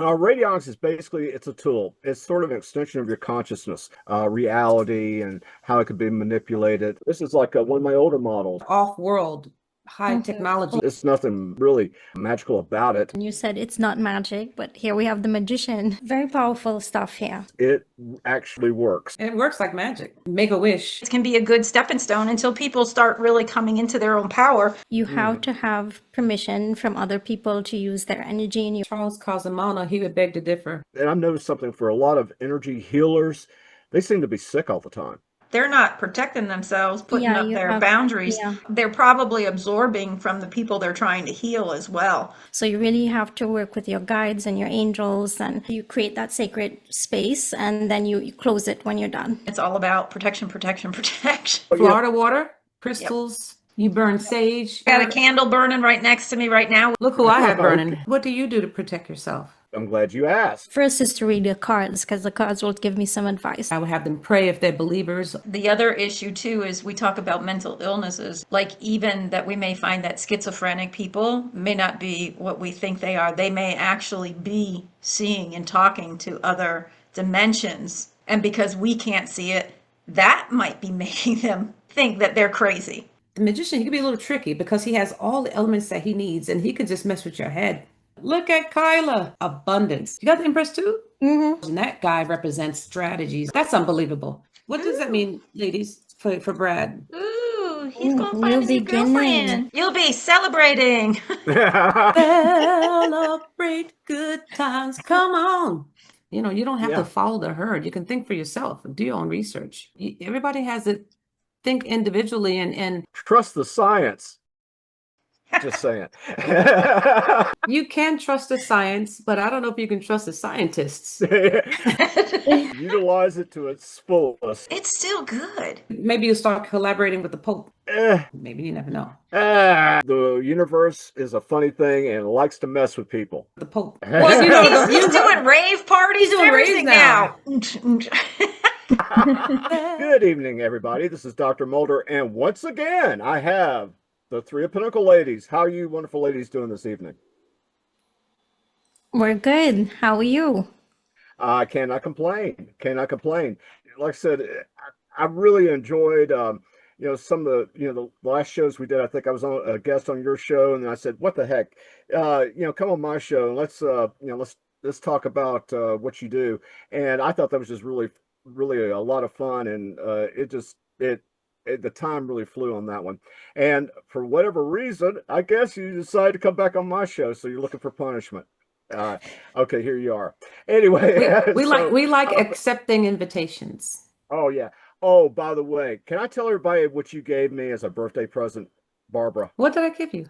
Radionics is basically it's a tool. It's sort of an extension of your consciousness, reality, and how it could be manipulated. This is like one of my older models. Off-world, high technology. There's nothing really magical about it. And you said it's not magic, but here we have the magician. Very powerful stuff here. It actually works. It works like magic. Make a wish. It can be a good stepping stone until people start really coming into their own power. You have to have permission from other people to use their energy in you. Charles Casamano, he would beg to differ. And I've noticed something for a lot of energy healers, they seem to be sick all the time. They're not protecting themselves, putting Yeah, up you their have- boundaries. yeah. They're probably absorbing from the people they're trying to heal as well. So you really have to work with your guides and your angels, and you create that sacred space, and then you close it when you're done. It's all about protection, protection, protection. Florida water, crystals, you burn sage. Got a candle burning right next to me right now. Look who I have burning. What do you do to protect yourself? I'm glad you asked. First is to read the cards, because the cards will give me some advice. I would have them pray if they're believers. The other issue too is we talk about mental illnesses, like even that we may find that schizophrenic people may not be what we think they are. They may actually be seeing and talking to other dimensions. And because we can't see it, that might be making them think that they're crazy. The magician, he can be a little tricky because he has all the elements that he needs and he can just mess with your head. Look at Kaila, abundance. You got the Empress too? Mm-hmm. And that guy represents strategies. That's unbelievable. What does that mean, ladies, for Brad? Ooh, he's gonna You'll find a new be beginning. girlfriend. You'll be celebrating. Celebrate good times. Come on. You know, you don't have Yeah. to follow the herd. You can think for yourself. Do your own research. Everybody has to think individually and Trust the science. Just saying. you can trust the science, but I don't know if you can trust the scientists. Utilize it to its fullest. It's still good. Maybe you'll start collaborating with the Pope. Eh, Maybe you never know. the universe is a funny thing and likes to mess with people. The Pope. Well, he's doing rave parties He's and doing raves everything now. now. Good evening, everybody. This is Dr. Mulder, and once again, I have the Three of Pinnacle ladies. How are you wonderful ladies doing this evening? We're good. How are you? I cannot complain. Cannot complain. Like I said, I really enjoyed, some of the last shows we did. I think I was on a guest on your show, and I said, "What the heck? Come on my show and let's talk about what you do." And I thought that was just really, really a lot of fun, and the time really flew on that one. And for whatever reason, I guess you decided to come back on my show, so you're looking for punishment. Okay, here you are. Anyway, We like accepting invitations. Oh yeah. Oh, by the way, can I tell everybody what you gave me as a birthday present, Barbara? What did I give you?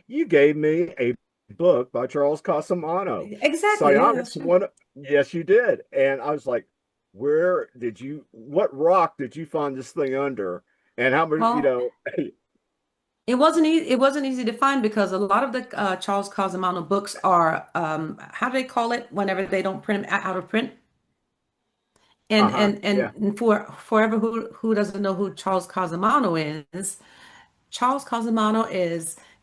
You gave me a book by Charles Casamano. Exactly. Psionics one. Yes, you did. And I was like, what rock did you find this thing under? And how much, Well, It wasn't easy to find because a lot of the Charles Casamano books are how do they call it whenever they don't print them out of print? And for forever who doesn't know who Charles Casamano is, Charles Casamano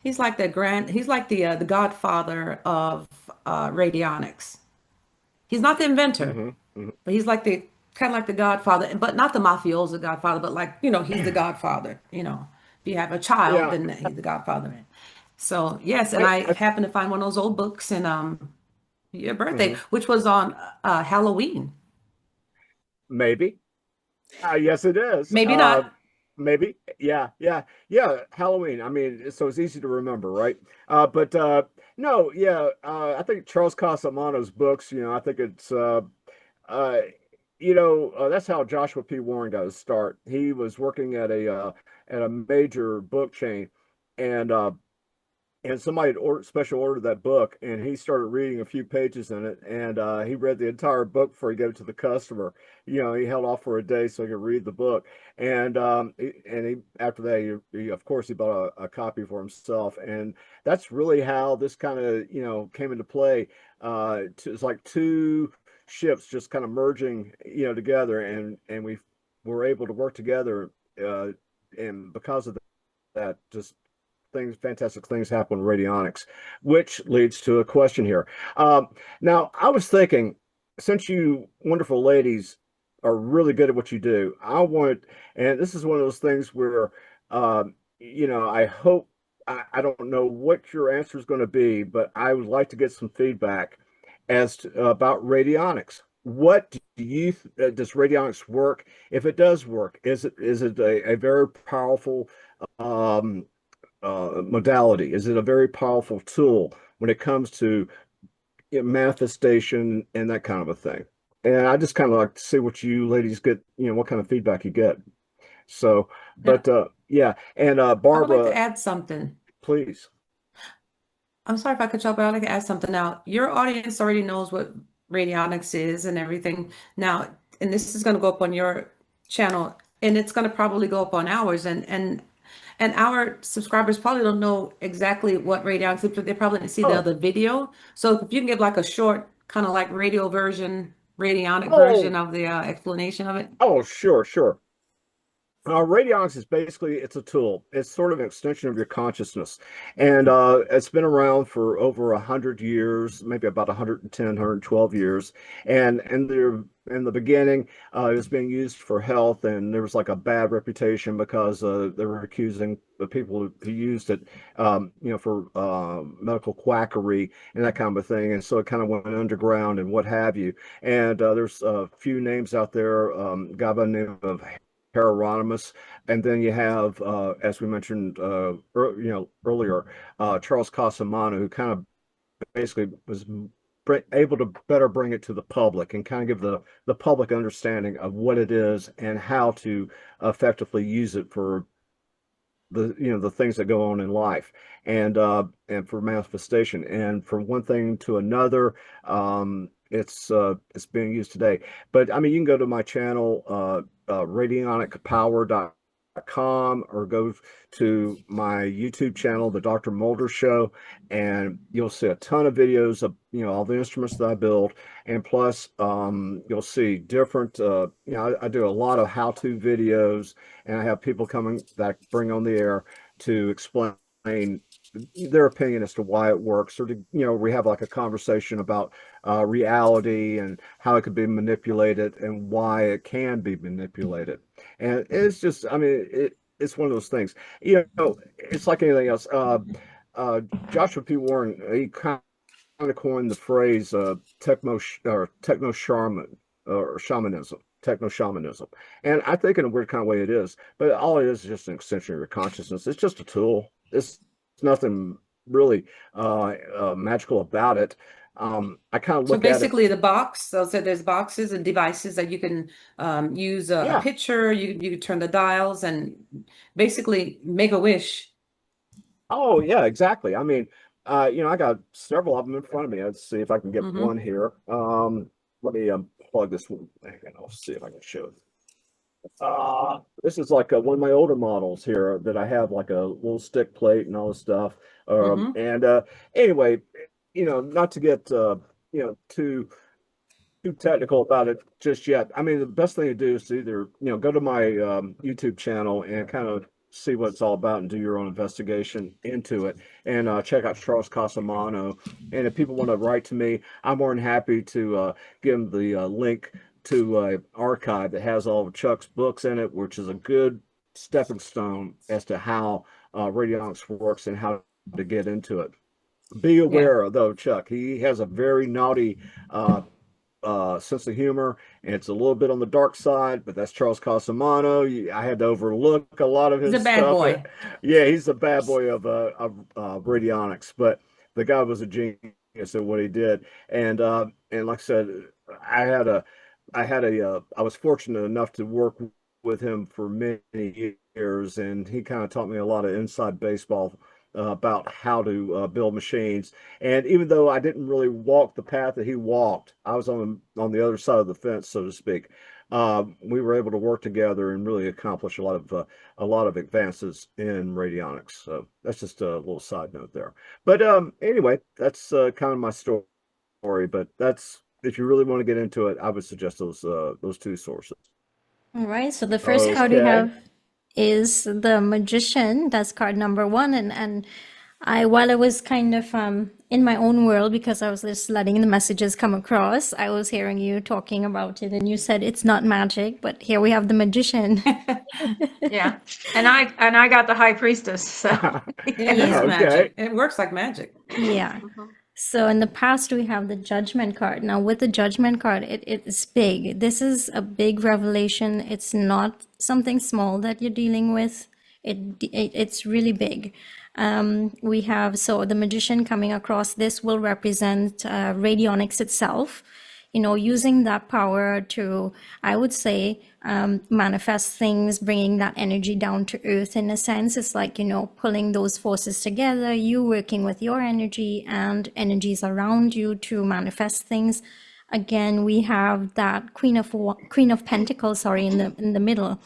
he's like the godfather of radionics. He's not the inventor, but he's like the kind of like the godfather, but not the mafioso godfather, but like, he's the godfather, If you have a child, then he's the godfather. So yes, and I happened to find one of those old books and your birthday, which was on Halloween. Maybe. Yes, it is. Maybe not. Maybe. Yeah. Halloween. I mean, so it's easy to remember, right? But no, yeah. I think Charles Casamano's books. I think it's. That's how Joshua P. Warren got his start. He was working at a major book chain, and somebody had special ordered that book, and he started reading a few pages in it, and he read the entire book before he gave it to the customer. He held off for a day so he could read the book, and after that, he of course he bought a copy for himself, and that's really how this kind of came into play. It's like two ships just kind of merging together, and we were able to work together, and because of that, just things, fantastic things happen in radionics, which leads to a question here. Now, I was thinking, since you wonderful ladies are really good at what you do, and this is one of those things where, I hope, I don't know what your answer is going to be, but I would like to get some feedback as to, about radionics. What do you does radionics work? If it does work, is it a very powerful um, modality? Is it a very powerful tool when it comes to manifestation and that kind of a thing? And I just kind of like to see what you ladies get, what kind of feedback you get. So, Now, but yeah, and I would like Barbara, to add something. please. I'm sorry if I could jump, but I'd like to add something. Now, your audience already knows what radionics is and everything. Now, and this is going to go up on your channel, and it's going to probably go up on ours. And our subscribers probably don't know exactly what radionics is, but they probably didn't see the Oh, other video. So if you can give like a short, kind of like radionic version oh, of the explanation of it. oh, sure, sure. Radionics is basically it's a tool. It's sort of an extension of your consciousness, and it's been around for over 100 years, maybe about 110, 112 years. In the beginning, it was being used for health, and there was like a bad reputation because they were accusing the people who used it, for medical quackery and that kind of a thing. And so it kind of went underground and what have you. And there's a few names out there, guy by the name of Hieronymus, and then you have, as we mentioned, earlier, Charles Casamano, who kind of basically was able to better bring it to the public and kind of give the public understanding of what it is and how to effectively use it for the things that go on in life and for manifestation and from one thing to another. It's being used today, but I mean, you can go to my channel, radionicpower.com, or go to my YouTube channel, the Dr. Mulder Show, and you'll see a ton of videos of all the instruments that I build, and plus you'll see different I do a lot of how-to videos, and I have people coming that I bring on the air to explain their opinion as to why it works, or to we have like a conversation about reality and how it could be manipulated and why it can be manipulated. And it's just, I mean, it's one of those things. It's like anything else. Joshua P. Warren, he kind of coined the phrase techno shaman, or shamanism. Techno shamanism, and I think in a weird kind of way it is, but all it is just an extension of your consciousness. It's just a tool. It's nothing really magical about it. I kind of So look at it. basically, the box. So there's boxes and devices that you can use a Yeah. picture. You can turn the dials and basically make a wish. Oh, yeah, exactly. I mean, I got several of them in front of me. Let's see if I can get Hmm. one here. Let me plug this one back and I'll see if I can show it. This is like one of my older models here that I have like a little stick plate and all this stuff. Hmm. And anyway, not to get too technical about it just yet. I mean, the best thing to do is to either, go to my YouTube channel and kind of see what it's all about and do your own investigation into it, and check out Charles Casamano. And if people want to write to me, I'm more than happy to give them the link to an archive that has all of Chuck's books in it, which is a good stepping stone as to how radionics works and how to get into it. Be Yeah. aware, though, Chuck, he has a very naughty sense of humor, and it's a little bit on the dark side, but that's Charles Casamano. I had to overlook a lot of He's a his bad stuff. boy. Yeah, he's the bad boy of radionics, but the guy was a genius at what he did. And like I said, I had a I was fortunate enough to work with him for many years, and he kind of taught me a lot of inside baseball about how to build machines. And even though I didn't really walk the path that he walked, I was on the other side of the fence, so to speak. We were able to work together and really accomplish a lot of advances in radionics. So that's just a little side note there. But anyway, that's kind of my story. But that's, if you really want to get into it, I would suggest those two sources. All right. So the first how do you Okay. have is the Magician. That's card number one. And while I was kind of in my own world, because I was just letting the messages come across, I was hearing you talking about it, and you said it's not magic, but here we have the Magician. Yeah. And I got the High Priestess. So It is Yeah. Okay. magic. It works like magic. Yeah. So in the past, we have the Judgment card. Now, with the Judgment card, it's big. This is a big revelation. It's not something small that you're dealing with. It's really big. We have, so the Magician coming across, this will represent radionics itself, using that power to, I would say, manifest things, bringing that energy down to earth in a sense. It's like, pulling those forces together, you working with your energy and energies around you to manifest things. Again, we have that Queen of Pentacles, sorry, in the middle.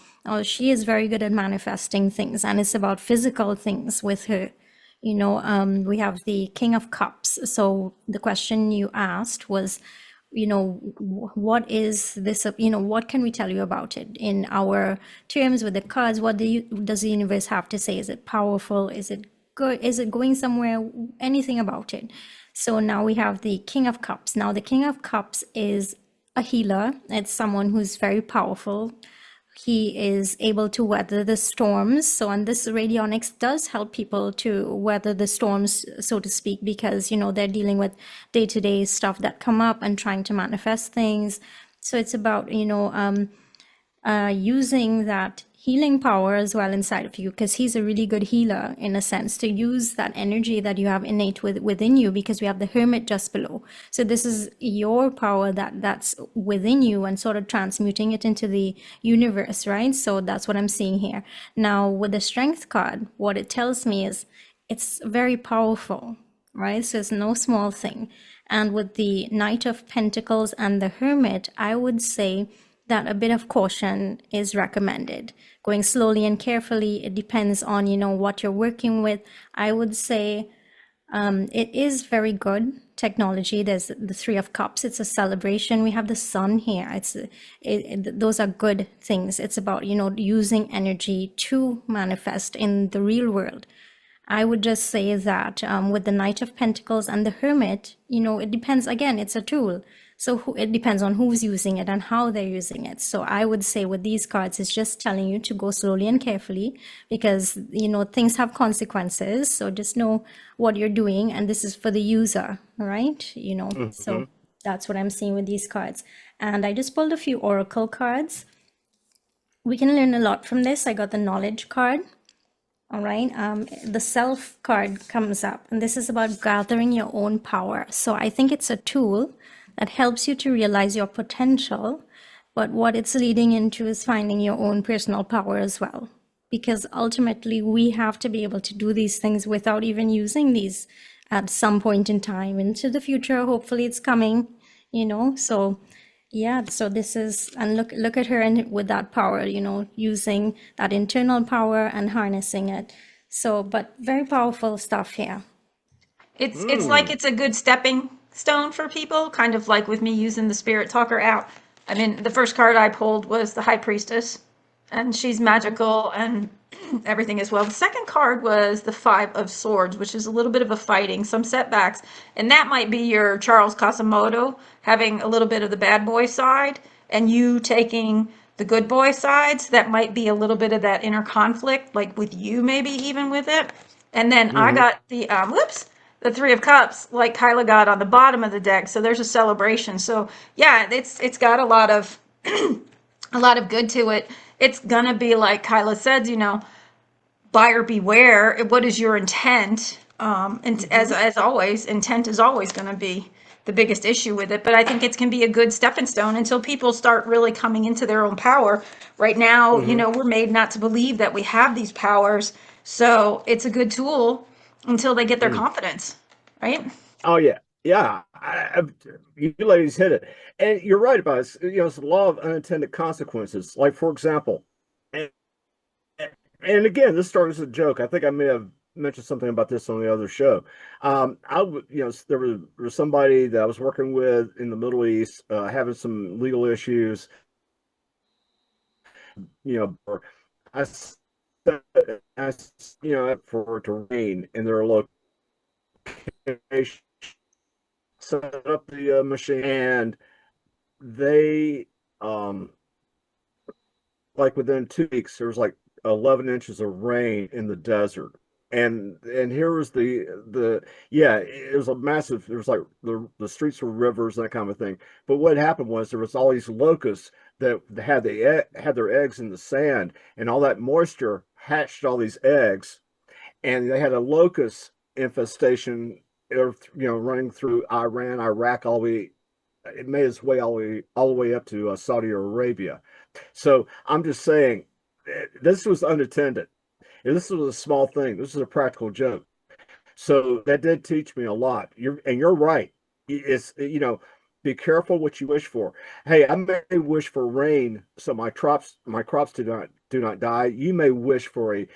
She is very good at manifesting things, and it's about physical things with her. We have the King of Cups. So the question you asked was, what is this, what can we tell you about it in our terms with the cards? What does the universe have to say? Is it powerful? Is it good? Is it going somewhere? Anything about it? So now we have the King of Cups. Now the King of Cups is a healer. It's someone who's very powerful. He is able to weather the storms. So, and this radionics does help people to weather the storms, so to speak, because, they're dealing with day-to-day stuff that come up and trying to manifest things. So it's about, using that healing power as well inside of you, because he's a really good healer in a sense, to use that energy that you have innate within you, because we have the Hermit just below. So this is your power that's within you and sort of transmuting it into the universe, right? So that's what I'm seeing here. Now with the Strength card, what it tells me is it's very powerful, right? So it's no small thing. And with the Knight of Pentacles and the Hermit, I would say that a bit of caution is recommended. Going slowly and carefully. It depends on, what you're working with. I would say it is very good technology. There's the Three of Cups. It's a celebration. We have the Sun here. Those are good things. It's about, using energy to manifest in the real world. I would just say that with the Knight of Pentacles and the Hermit, it depends. Again, it's a tool. So it depends on who's using it and how they're using it. So I would say with these cards, it's just telling you to go slowly and carefully, because, things have consequences. So just know what you're doing. And this is for the user, right? So that's what I'm seeing with these cards. And I just pulled a few Oracle cards. We can learn a lot from this. I got the Knowledge card. All right. The Self card comes up, and this is about gathering your own power. So I think it's a tool that helps you to realize your potential, but what it's leading into is finding your own personal power as well. Because ultimately we have to be able to do these things without even using these at some point in time into the future. Hopefully it's coming, so yeah, so this is, and look at her and with that power, using that internal power and harnessing it. So, but very powerful stuff here. It's like it's a good stepping stone for people, kind of like with me using the Spirit Talker out. I mean, the first card I pulled was the High Priestess, and she's magical and everything as well. The second card was the Five of Swords, which is a little bit of a fighting, some setbacks, and that might be your Charles Quasimodo having a little bit of the bad boy side, and you taking the good boy sides. That might be a little bit of that inner conflict, like with you, maybe even with it. And then I got the the Three of Cups, like Kaila got on the bottom of the deck. So there's a celebration. So yeah, it's got a lot of a lot of good to it. It's gonna be like Kaila said, buyer beware. What is your intent? And as always, intent is always going to be the biggest issue with it. But I think it can be a good stepping stone until people start really coming into their own power. Right now, we're made not to believe that we have these powers. So it's a good tool until they get their confidence, right? Oh yeah, yeah. You ladies hit it, and you're right about it. It's the law of unintended consequences. Like for example, and again, this started as a joke. I think I may have mentioned something about this on the other show. There was somebody that I was working with in the Middle East, having some legal issues. I asked, for it to rain in their location, set up the machine, and they, um, like within 2 weeks, there was like 11 inches of rain in the desert. And here was the yeah, it was a massive. There was like the streets were rivers, that kind of thing. But what happened was there was all these locusts that had their eggs in the sand, and all that moisture hatched all these eggs, and they had a locust infestation, running through Iran, Iraq, all the way. It made its way all the way up to Saudi Arabia. So I'm just saying, this was unattended. And this was a small thing. This is a practical joke. So that did teach me a lot. You're right. It's be careful what you wish for. Hey, I may wish for rain so my crops do not die. You may wish for a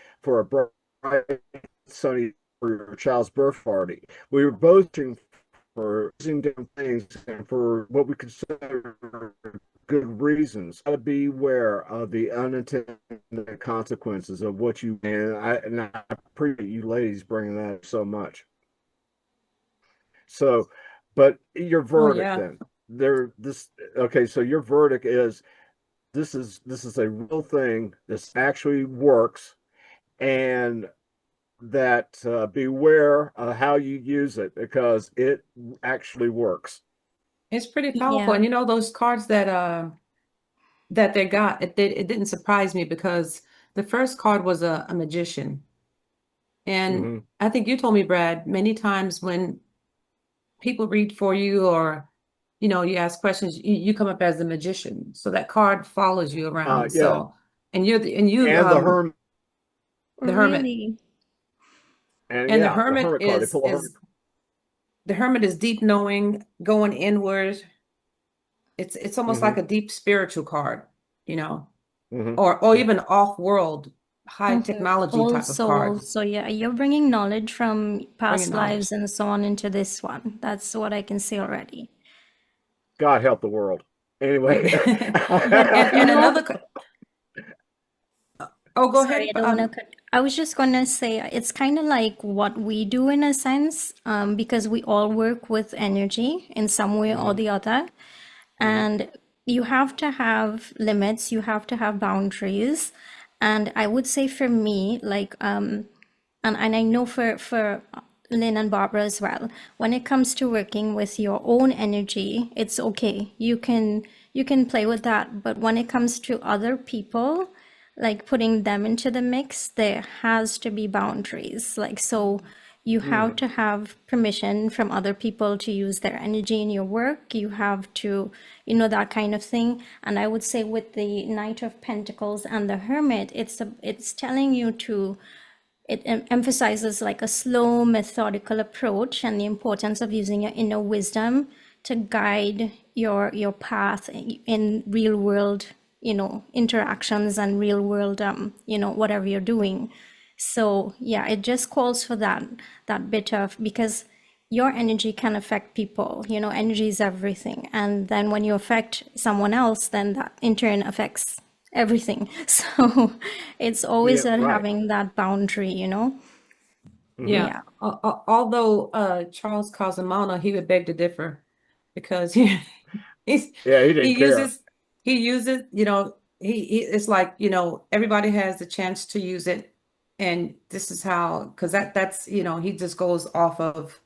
bright sunny for your child's birth party. We were both for using different things and for what we consider good reasons. Got to beware of the unintended consequences of what you and I appreciate you ladies bringing that up so much. So, but your Oh verdict yeah. then, there this okay, so your verdict is this is a real thing. This actually works, and that beware how you use it because it actually works. It's pretty powerful. Yeah. And those cards that they got, it didn't surprise me because the first card was a magician. And Hmm. I think you told me, Brad, many times when people read for you or you ask questions, you come up as the magician. So that card follows you around. Yeah, So and you're the and you and the hermit, the hermit. Really? and And the yeah, the hermit hermit card. They pull a hermit. is deep knowing, going inward. It's almost like Hmm. a deep spiritual card, you know, Hmm. or even off-world, high Okay. technology All type of card, souls. So yeah, you're bringing knowledge from bringing past knowledge. lives and so on into this one. That's what I can say already. God help the world. Anyway, But And another, oh, go sorry, ahead. I don't want to cut. I was just gonna say it's kind of like what we do in a sense, because we all work with energy in some way or hmm. the other. Hmm. And you have to have limits, you have to have boundaries. And I would say for me, like, and I know for Lynn and Barbara as well, when it comes to working with your own energy, it's okay. You can play with that. But when it comes to other people, like putting them into the mix, there has to be boundaries. Like, so you have Hmm. to have permission from other people to use their energy in your work. You have to, that kind of thing. And I would say with the Knight of Pentacles and the Hermit, it's telling you to, it emphasizes like a slow, methodical approach and the importance of using your inner wisdom to guide your path in real world, interactions and real world, whatever you're doing. So yeah, it just calls for that bit of, because your energy can affect people. Energy is everything, and then when you affect someone else, then that in turn affects everything. So it's always Yeah, that right. having that boundary. Hmm. Yeah. Yeah. Although Charles Casamano, he would beg to differ because he's, Yeah, he he didn't care. uses, it's like, everybody has the chance to use it. And this is how, because that's, he just goes off of,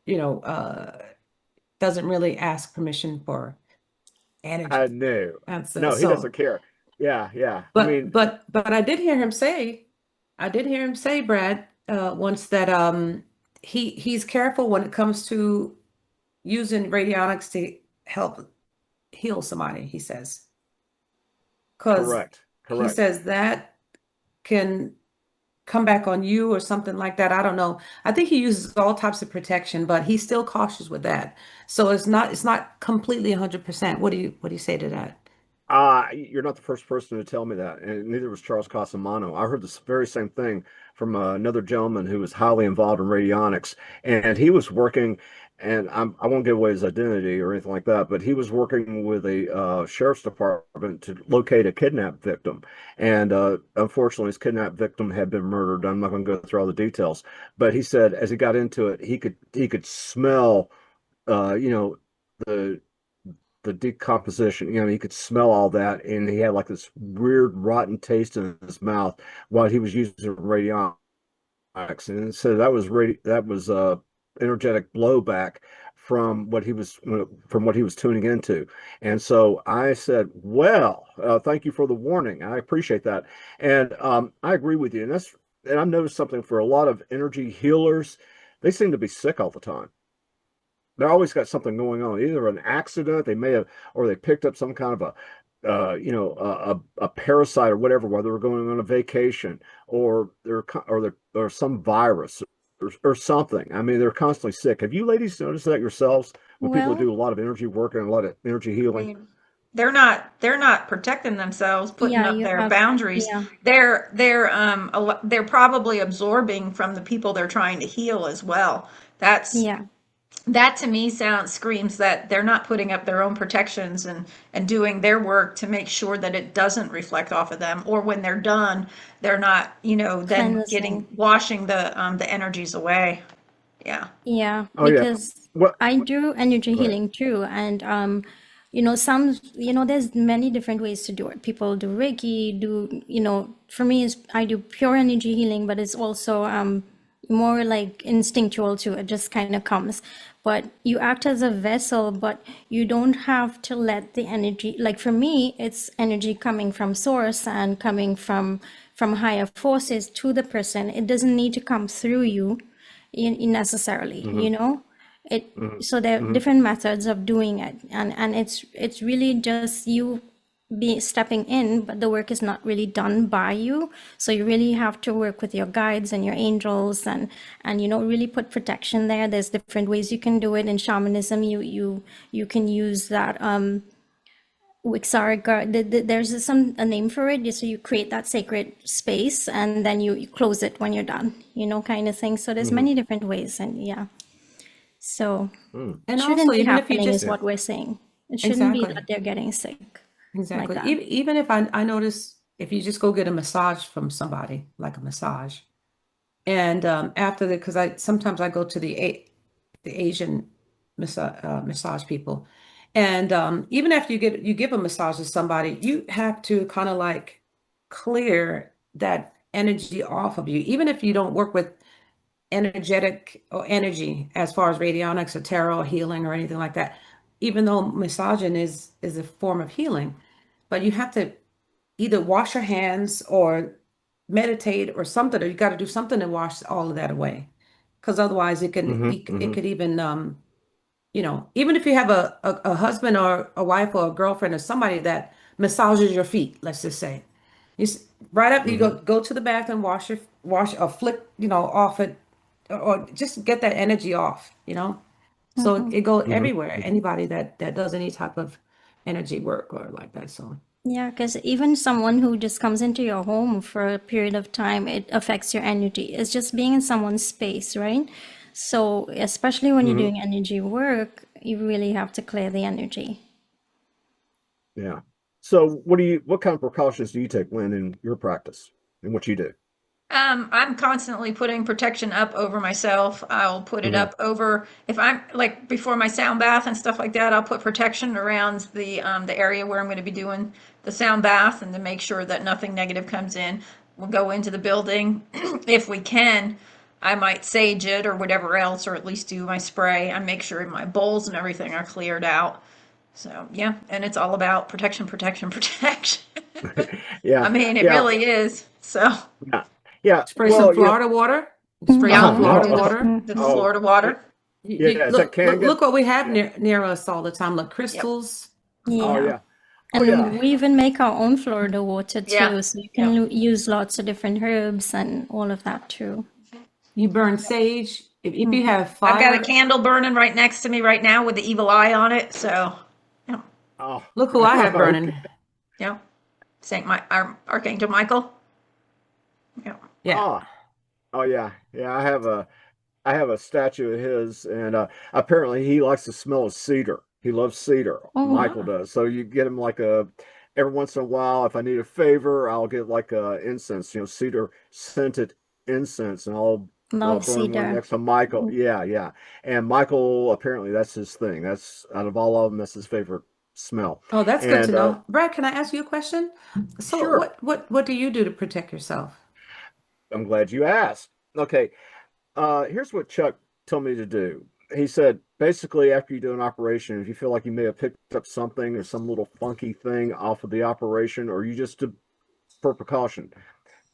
you know, uh, doesn't really ask permission for I energy. knew. And so, No, he so doesn't care. Yeah, yeah. I but mean, but I did hear him say, Brad, once that he's careful when it comes to using radionics to help heal somebody, he says. Because correct, he correct. says that can come back on you or something like that. I don't know. I think he uses all types of protection, but he's still cautious with that. So it's not completely 100%. What do you say to that? You're not the first person to tell me that, and neither was Charles Casamano. I heard this very same thing from another gentleman who was highly involved in radionics, and he was working, and I won't give away his identity or anything like that, but he was working with a sheriff's department to locate a kidnapped victim, and unfortunately, his kidnapped victim had been murdered. I'm not going to go through all the details, but he said as he got into it, he could smell, you know, the decomposition. You know, he could smell all that, and he had like this weird rotten taste in his mouth while he was using radionics. And so that was energetic blowback from what he was tuning into. And so I said, "Well, thank you for the warning. I appreciate that." And I agree with you. And I've noticed something for a lot of energy healers, they seem to be sick all the time. They always got something going on, either an accident they may have, or they picked up some kind of a parasite or whatever while they were going on a vacation, or some virus or something. I mean, they're constantly sick. Have you ladies noticed that yourselves when people Well, do a lot of energy work and a lot of energy I healing? mean, they're not protecting themselves, putting yeah, up you their have, boundaries. yeah, They're probably absorbing from the people they're trying to heal as well. That's yeah. that to me screams that they're not putting up their own protections and doing their work to make sure that it doesn't reflect off of them, or when they're done, they're not, then Cleansing. washing the energies away. Yeah. Yeah, Oh yeah. because What? I do energy Go ahead. healing too, and some, there's many different ways to do it. People do Reiki, for me, I do pure energy healing, but it's also more like instinctual too. It just kind of comes, but you act as a vessel, but you don't have to let the energy. Like for me, it's energy coming from source and coming from higher forces to the person. It doesn't need to come through you necessarily, Hmm. it. Hmm. So there are Hmm. different methods of doing it, and it's really just you be stepping in, but the work is not really done by you. So you really have to work with your guides and your angels, and really put protection there. There's different ways you can do it. In shamanism, you can use that Wixaric, there's a name for it. So you create that sacred space, and then you close it when you're done, kind of thing. So there's Hmm. many different ways, and yeah. So Hmm. And also, shouldn't be even if you happening is just, Yeah. what we're saying. It shouldn't be exactly, that they're getting sick like exactly. that. Even if I notice, if you just go get a massage from somebody, like a massage, and after because sometimes I go to the Asian massage people, and even after you give a massage to somebody, you have to kind of like clear that energy off of you, even if you don't work with energetic or energy as far as radionics or tarot healing or anything like that. Even though massaging is a form of healing, but you have to either wash your hands or meditate or something, or you got to do something to wash all of that away. Because otherwise Hmm. it Hmm. could even even if you have a husband or a wife or a girlfriend or somebody that massages your feet, let's just say, you right up, you Hmm. go to the bathroom, wash or flick, off it, or just get that energy off, so it go Hmm. everywhere. Hmm. Anybody that does any type of energy work or like that. So Yeah, because even someone who just comes into your home for a period of time, it affects your energy. It's just being in someone's space, right? So especially when you're Hmm. doing energy work, you really have to clear the energy. Yeah. So what kind of precautions do you take, Lynn, in your practice and what you do? I'm constantly putting protection up over myself. I'll put it Hmm. up over if I'm like before my sound bath and stuff like that. I'll put protection around the area where I'm going to be doing the sound bath, and to make sure that nothing negative comes in. We'll go into the building if we can. I might sage it or whatever else, or at least do my spray. I make sure my bowls and everything are cleared out. So yeah, and it's all about protection, protection, protection. I Yeah. mean, it Yeah. really is. So. Yeah. Yeah. spray some Well, Florida water. Spray some Yeah, Mm-hmm. Florida the water. the oh, Florida water. yeah. Is that Look Kangen? what we have Yeah. near us all the time. Look, Yep. crystals. Oh, Yeah. yeah. Oh, And yeah. we even make our own Florida water Yeah. too. So you can Yep. use lots of different herbs and all of that too. You burn sage. If you Mm-hmm. have I've got a fire, candle burning right next to me right now with the evil eye on it. So, yeah. Oh, look who I have burning. okay. Yeah. Archangel Michael. Yeah. Yeah. Ah, oh yeah. I have a statue of his, and apparently he likes the smell of cedar. He loves cedar. Oh, Michael Ah, does. So you get him like a every once in a while. If I need a favor, I'll get like a incense, cedar scented incense, and I'll love burn one cedar. next to Michael. Yeah. And Michael apparently that's his thing. That's out of all of them, that's his favorite smell. oh, that's good to And know. Brad, can I ask you a question? So sure, what do you do to protect yourself? I'm glad you asked. Okay, here's what Chuck told me to do. He said, basically, after you do an operation, if you feel like you may have picked up something or some little funky thing off of the operation, or you just to, for precaution,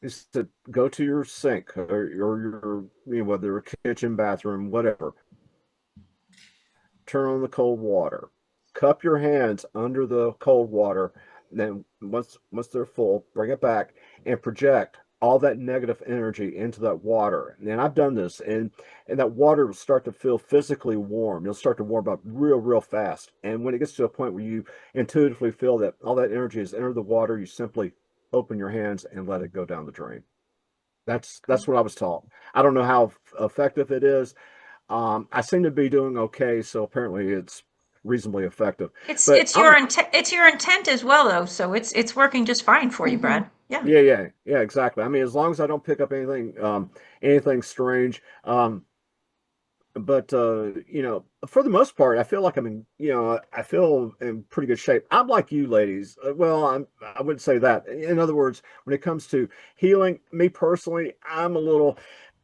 is to go to your sink or your, whether a kitchen, bathroom, whatever, turn on the cold water, cup your hands under the cold water, then once they're full, bring it back and project all that negative energy into that water. And I've done this, and that water will start to feel physically warm. You'll start to warm up real fast. And when it gets to a point where you intuitively feel that all that energy has entered the water, you simply open your hands and let it go down the drain. That's what I was taught. I don't know how effective it is. I seem to be doing okay, so apparently it's reasonably effective. It's But it's I'm your intent. It's your intent as well, though. So it's working just fine for you, Hmm. Brad. Yeah. yeah, exactly. I mean, as long as I don't pick up anything strange. But for the most part, I feel like I feel in pretty good shape. I'm like you ladies. Well, I wouldn't say that. In other words, when it comes to healing, me personally, I'm a little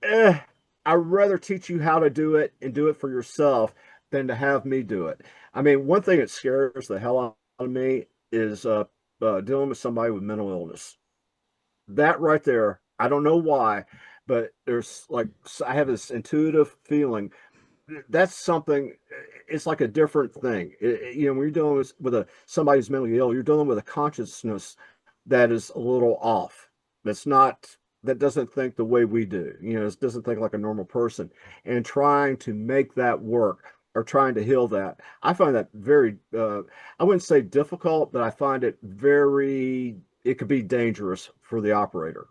eh, I'd rather teach you how to do it and do it for yourself than to have me do it. I mean, one thing that scares the hell out of me is dealing with somebody with mental illness. That right there, I don't know why, but there's like I have this intuitive feeling that's something. It's like a different thing. When you're dealing with somebody who's mentally ill, you're dealing with a consciousness that is a little off. That's not that doesn't think the way we do. It doesn't think like a normal person. And trying to make that work or trying to heal that, I find that very. I wouldn't say difficult, but I find it very. It could be dangerous for the operator.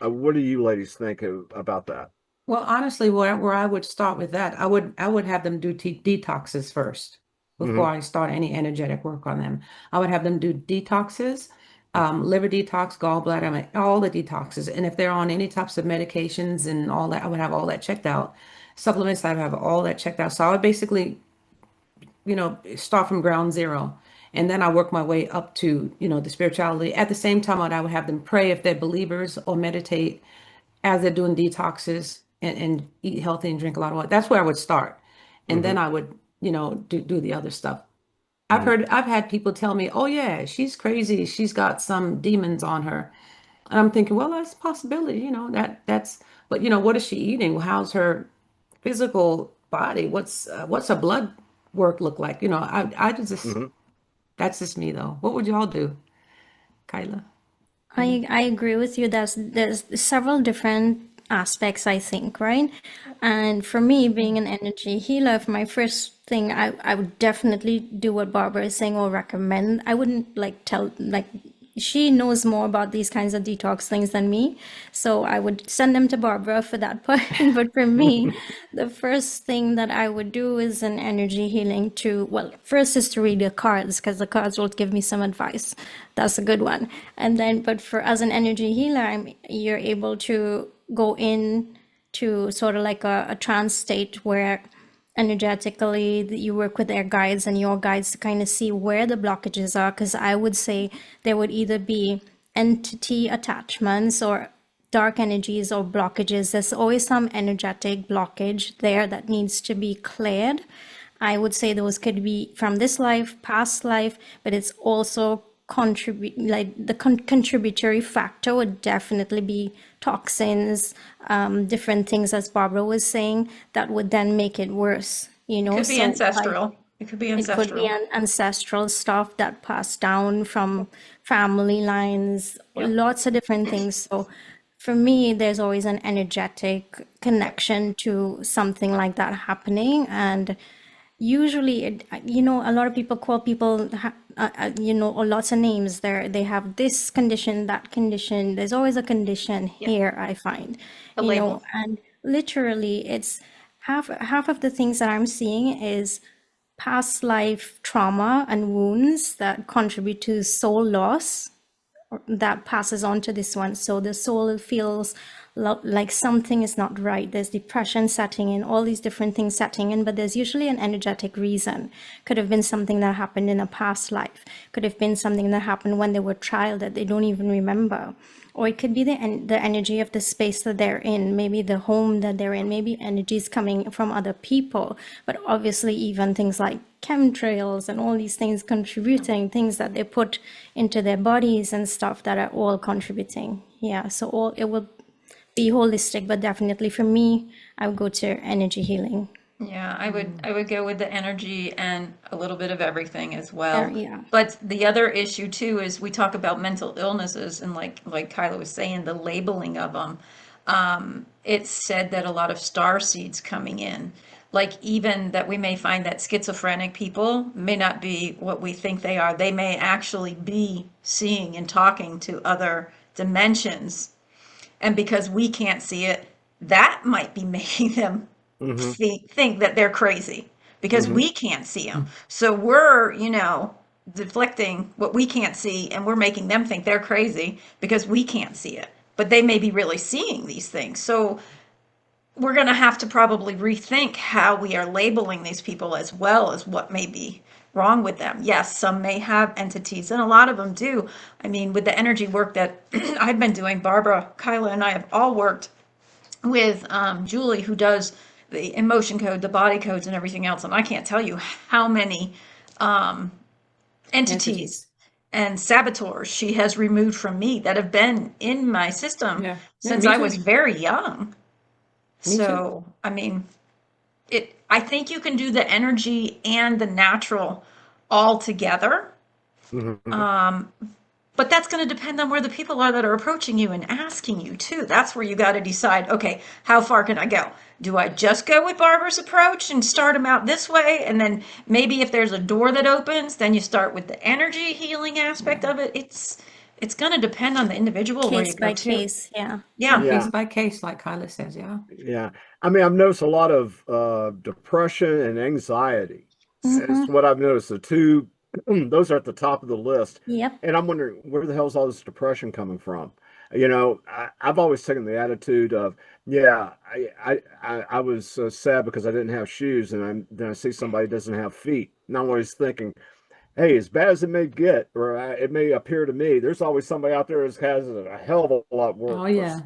What do you ladies think about that? Well, honestly, where I would start with that, I would have them do detoxes first before Hmm. I start any energetic work on them. I would have them do detoxes, liver detox, gallbladder, I mean, all the detoxes. And if they're on any types of medications and all that, I would have all that checked out. Supplements, I would have all that checked out. So I would basically, start from ground zero. And then I work my way up to, the spirituality. At the same time, I would have them pray if they're believers or meditate as they're doing detoxes and eat healthy and drink a lot of water. That's where I would start. And then Hmm. I would, do the other stuff. Hmm. I've had people tell me, oh yeah, she's crazy. She's got some demons on her. And I'm thinking, well, that's a possibility, but what is she eating? How's her physical body? What's her blood work look like? I just, Hmm. that's just me though. What would y'all do, Kyla? I agree with you. There's several different aspects, I think, right? And for me, being an energy healer, for my first thing, I would definitely do what Barbara is saying or recommend. I wouldn't like tell like she knows more about these kinds of detox things than me, so I would send them to Barbara for that part. But for me, the first thing that I would do is an energy healing to, well, first is to read the cards because the cards will give me some advice. That's a good one. And then, but for as an energy healer, you're able to go in to sort of like a trance state where energetically you work with their guides and your guides to kind of see where the blockages are, because I would say there would either be entity attachments or dark energies or blockages. There's always some energetic blockage there that needs to be cleared. I would say those could be from this life, past life, but it's also contribute like the contributory factor would definitely be toxins, different things, as Barbara was saying, that would then make it worse, Could be so like ancestral. It could be it could be ancestral. an ancestral stuff that passed down from family lines, Yep. lots of different things. So for me, there's always an energetic Yep. connection to something like that happening. And usually a lot of people call people or lots of names. They have this condition, that condition. There's always a condition here, I find, A label. and literally it's half of the things that I'm seeing is past life trauma and wounds that contribute to soul loss that passes on to this one. So the soul feels like something is not right. There's depression setting in, all these different things setting in, but there's usually an energetic reason. Could have been something that happened in a past life. Could have been something that happened when they were a child that they don't even remember. Or it could be the energy of the space that they're in, maybe the home that they're in, maybe energies coming from other people. But obviously even things like chemtrails and all these things contributing, things that they put into their bodies and stuff that are all contributing. Yeah, so it will be holistic, but definitely for me, I would go to energy healing. Yeah, I would go with the energy and a little bit of everything as well. Yeah. But the other issue too is we talk about mental illnesses and like Kaila was saying, the labeling of them. It's said that a lot of star seeds coming in, like even that we may find that schizophrenic people may not be what we think they are. They may actually be seeing and talking to other dimensions. And because we can't see it, that might be making them think that they're crazy because we can't see them. So we're, deflecting what we can't see and we're making them think they're crazy because we can't see it. But they may be really seeing these things. So we're going to have to probably rethink how we are labeling these people as well as what may be wrong with them. Yes, some may have entities, and a lot of them do. I mean, with the energy work that I've been doing, Barbara, Kaila, and I have all worked with Julie, who does the emotion code, the body codes, and everything else. And I can't tell you how many entities and saboteurs she has removed from me that have been in my system since I was very young. So, I mean, I think you can do the energy and the natural all together. But that's going to depend on where the people are that are approaching you and asking you too. That's where you got to decide, okay, how far can I go? Do I just go with Barbara's approach and start them out this way? And then maybe if there's a door that opens, then you start with the energy healing aspect of it. It's going to depend on the individual where you Case go by to. case, yeah. Case by case, like Kaila says, Yeah. I mean, I've noticed a lot of depression and anxiety. That's what I've noticed. The two, those are at the top of the list. Yep. And I'm wondering, where the hell's all this depression coming from? I've always taken the attitude of, yeah, I was sad because I didn't have shoes, and then I see somebody doesn't have feet, and I'm always thinking, hey, as bad as it may get, or it may appear to me, there's always somebody out there that has a hell of a lot worse. Oh, yeah.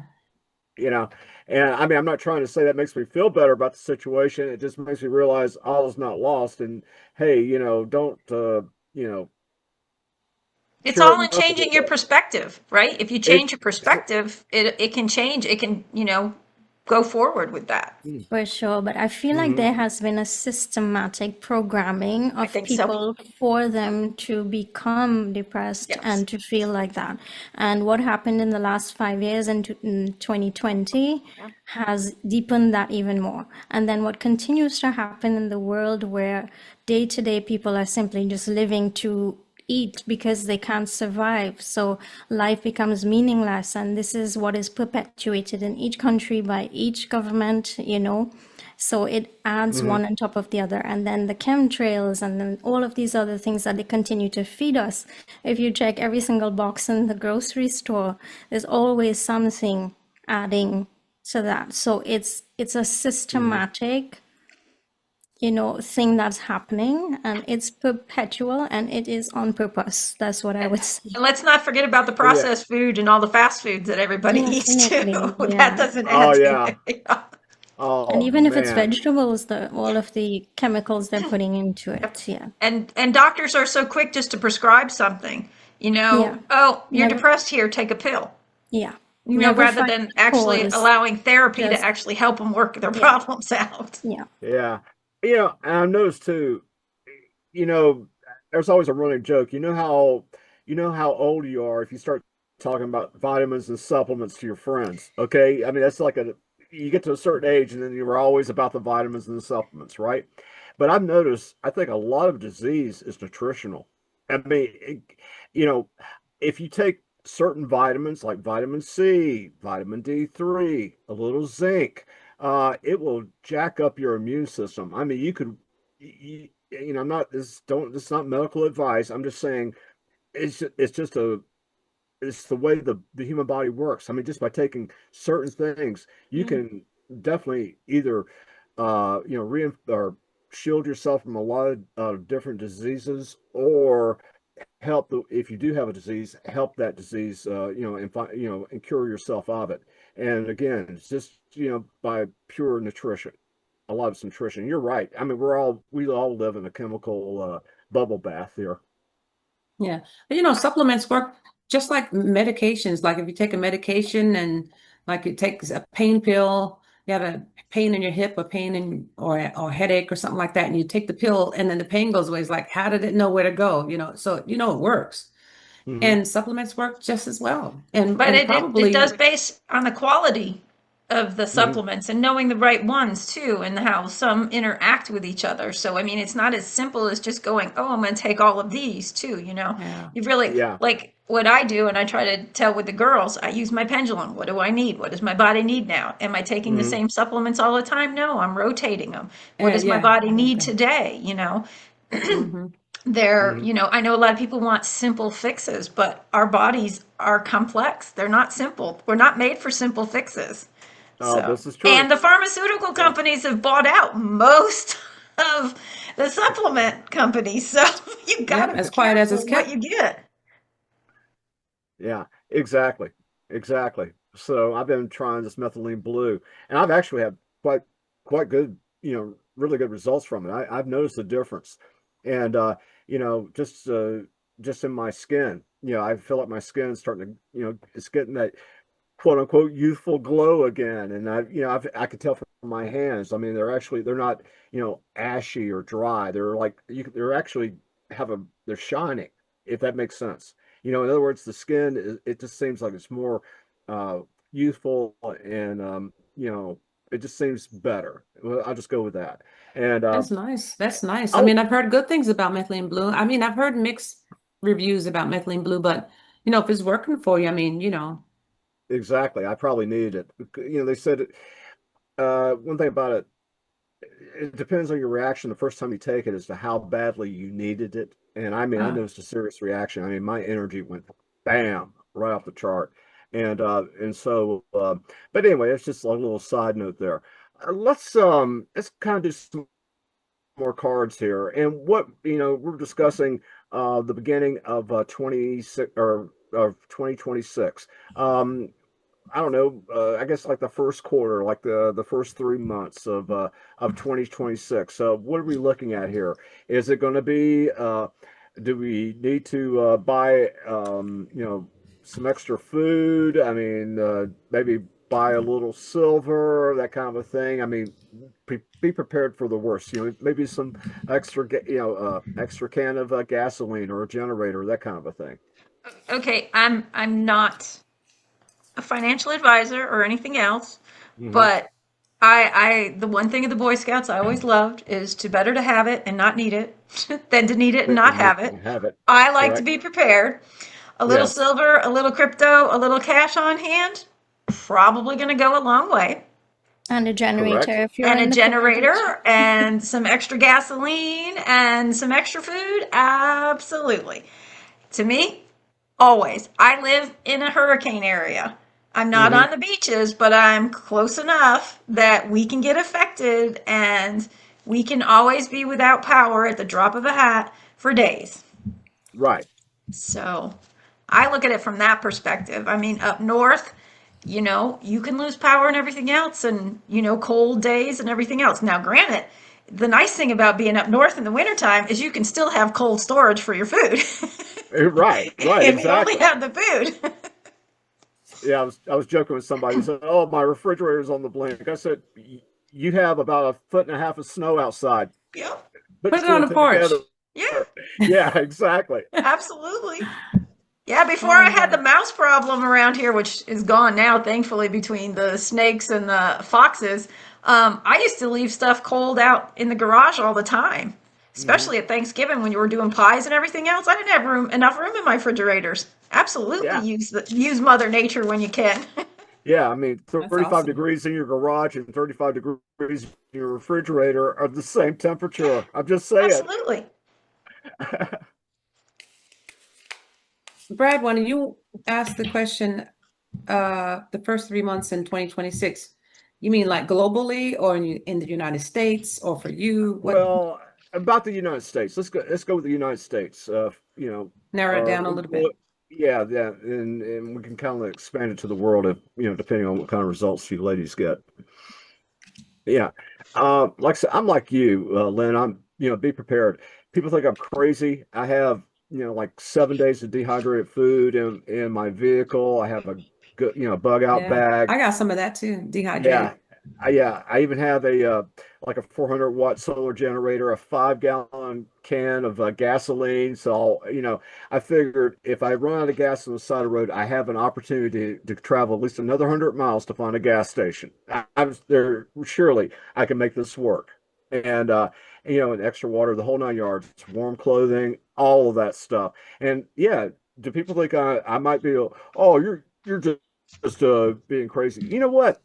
And I mean, I'm not trying to say that makes me feel better about the situation. It just makes me realize all is not lost. And hey, don't, it's all in changing your perspective, right? If you change your perspective, it can change. It can, go forward with that. For sure, but I feel like there has been a systematic programming of people for them to become depressed and to feel like that. And what happened in the last 5 years in 2020 has deepened that even more. And then what continues to happen in the world where day to day people are simply just living to eat because they can't survive, so life becomes meaningless, and this is what is perpetuated in each country by each government, so it adds one on top of the other. And then the chemtrails and then all of these other things that they continue to feed us. If you check every single box in the grocery store, there's always something adding to that. So it's a systematic thing that's happening, and it's perpetual, and it is on purpose. That's what I would say. And let's not forget about the processed food and all the fast foods that everybody eats too. That doesn't add to it. And even if it's vegetables, all of the chemicals they're putting into it. And doctors are so quick just to prescribe something. Oh, you're depressed, here, take a pill. Rather than actually allowing therapy to actually help them work their problems out. And I've noticed too, there's always a running joke. You know how old you are if you start talking about vitamins and supplements to your friends. Okay. I mean, that's like you get to a certain age and then you're always about the vitamins and the supplements, right? but I've noticed, I think a lot of disease is nutritional. I mean, you know, if you take certain vitamins like vitamin C, vitamin D3, a little zinc, it will jack up your immune system. I mean, you could, I'm not, this is not medical advice. I'm just saying it's just it's the way the human body works. I mean, just by taking certain things, you Mm. can definitely either, or shield yourself from a lot of different diseases, or help if you do have a disease, help that disease, and cure yourself of it. And again, it's just, by pure nutrition. A lot of it's nutrition. You're right. I mean, we all live in a chemical bubble bath here. Yeah. Supplements work just like medications. Like if you take a medication and like you take a pain pill, you have a pain in your hip or pain in or headache or something like that, and you take the pill and then the pain goes away. It's like, how did it know where to go? So it works. Hmm. And supplements work just as well. And But and it does probably base on the quality of the Hmm. supplements and knowing the right ones too, and how some interact with each other. So, I mean, it's not as simple as just going, oh, I'm going to take all of these too, you know? yeah. You really, Yeah. like what I do, and I try to tell with the girls, I use my pendulum. What do I need? What does my body need now? Am I taking the Hmm. same supplements all the time? No, I'm rotating them. What does my Yeah. body need Okay. today? You know? Hmm. Hmm. I know a lot of people want simple fixes, but our bodies are complex. They're not simple. We're not made for simple fixes. Oh, So, this is true. and the pharmaceutical Yeah. companies have bought out most of the supplement companies. So you got Yep. to be As quiet as careful it's what kept. you get. Yeah, exactly. Exactly. So I've been trying this methylene blue, and I've actually had quite good, really good results from it. I've noticed a difference. And you know, just in my skin, I feel like my skin's starting to, it's getting that quote unquote youthful glow again. And I could tell from my hands. I mean, they're not, ashy or dry. They're like they're actually they're shining, if that makes sense. In other words, the skin it just seems like it's more uh youthful, and it just seems better. Well, I'll just go with that. And That's nice. That's nice. I oh, mean, I've heard good things about methylene blue. I mean, I've heard mixed reviews about methylene blue, but if it's working for you, I mean, exactly. I probably needed it. They said one thing about it, it depends on your reaction the first time you take it as to how badly you needed it. And I mean, I uh, noticed a serious reaction. I mean, my energy went bam right off the chart. And so but anyway, it's just a little side note there. Let's kind of do some more cards here. And what, we're discussing the beginning of 26 or of 2026. I don't know. I guess like the first quarter, like the first 3 months of 2026. So what are we looking at here? Is it going to be? Do we need to buy some extra food? I mean, maybe buy a little silver, that kind of a thing. I mean, be prepared for the worst. Maybe some extra can of gasoline or a generator, that kind of a thing. Okay, I'm not a financial advisor or anything else, Hmm. but I the one thing of the Boy Scouts I always loved is to better to have it and not need it than to need it and not have it. Have it. I like to Correct. be prepared. A little Yes. silver, a little crypto, a little cash on hand, probably going to go a long way. And a generator Correct. if you're And a in the cold. generator and some extra gasoline and some extra food, absolutely. To me, always. I live in a hurricane area. I'm not Hmm. on the beaches, but I'm close enough that we can get affected and we can always be without power at the drop of a hat for days. Right. So I look at it from that perspective. I mean, up north, you can lose power and everything else, and, cold days and everything else. Now, granted, the nice thing about being up north in the wintertime is you can still have cold storage for your food Right. Right. if you only Exactly. have the food. Yeah. I was joking with somebody who said, "Oh, my refrigerator's on the blink." I said, "You have about a foot and a half of snow outside. Yep. Put put it two on and the two porch. together." Yeah, Yeah. Exactly. absolutely. Yeah, before I had the mouse problem around here, which is gone now, thankfully, between the snakes and the foxes, I used to leave stuff cold out in the garage all the time, Hmm. especially at Thanksgiving when you were doing pies and everything else. I didn't have enough room in my refrigerators. Absolutely Yeah. use Mother Nature when you can. Yeah. I mean, That's 35 awesome. degrees in your garage and 35 degrees in your refrigerator are the same temperature. I'm just saying. Absolutely. Brad, when you asked the question, the first 3 months in 2026, you mean like globally or in the United States or for you? What, Well, about the United States. Let's go with the United States. narrow it down a little Well, bit. yeah, yeah, and we can kind of expand it to the world if, depending on what kind of results you ladies get. Yeah. Like I said, I'm like you, Lynn. Be prepared. People think I'm crazy. I have, like 7 days of dehydrated food in my vehicle. I have a good, bug out Yeah, bag. I got some of that too, Yeah. dehydrated. I even have like a 400-watt solar generator, a 5-gallon can of gasoline. So, I figured if I run out of gas on the side of the road, I have an opportunity to travel at least another 100 miles to find a gas station. I was there. Surely I can make this work. And, and extra water, the whole 9 yards, warm clothing, all of that stuff. And yeah, do people think I might be, oh, you're just being crazy? You know what?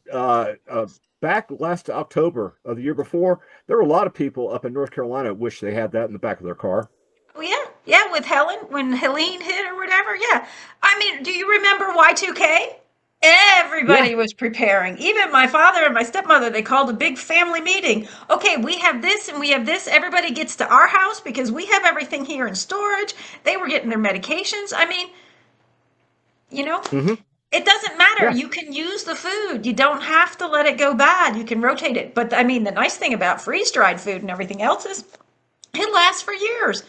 Back last October of the year before, there were a lot of people up in North Carolina wish they had that in the back of their car. Oh yeah, yeah. With Helen, when Helene hit or whatever. Yeah. I mean, do you remember Y2K? Yeah. Everybody was preparing. Even my father and my stepmother, they called a big family meeting. Okay, we have this and we have this. Everybody gets to our house because we have everything here in storage. They were getting their medications. I mean, you know, Hmm. it doesn't matter. Yeah. You can use the food. You don't have to let it go bad. You can rotate it. But I mean, the nice thing about freeze dried food and everything else is it lasts for years.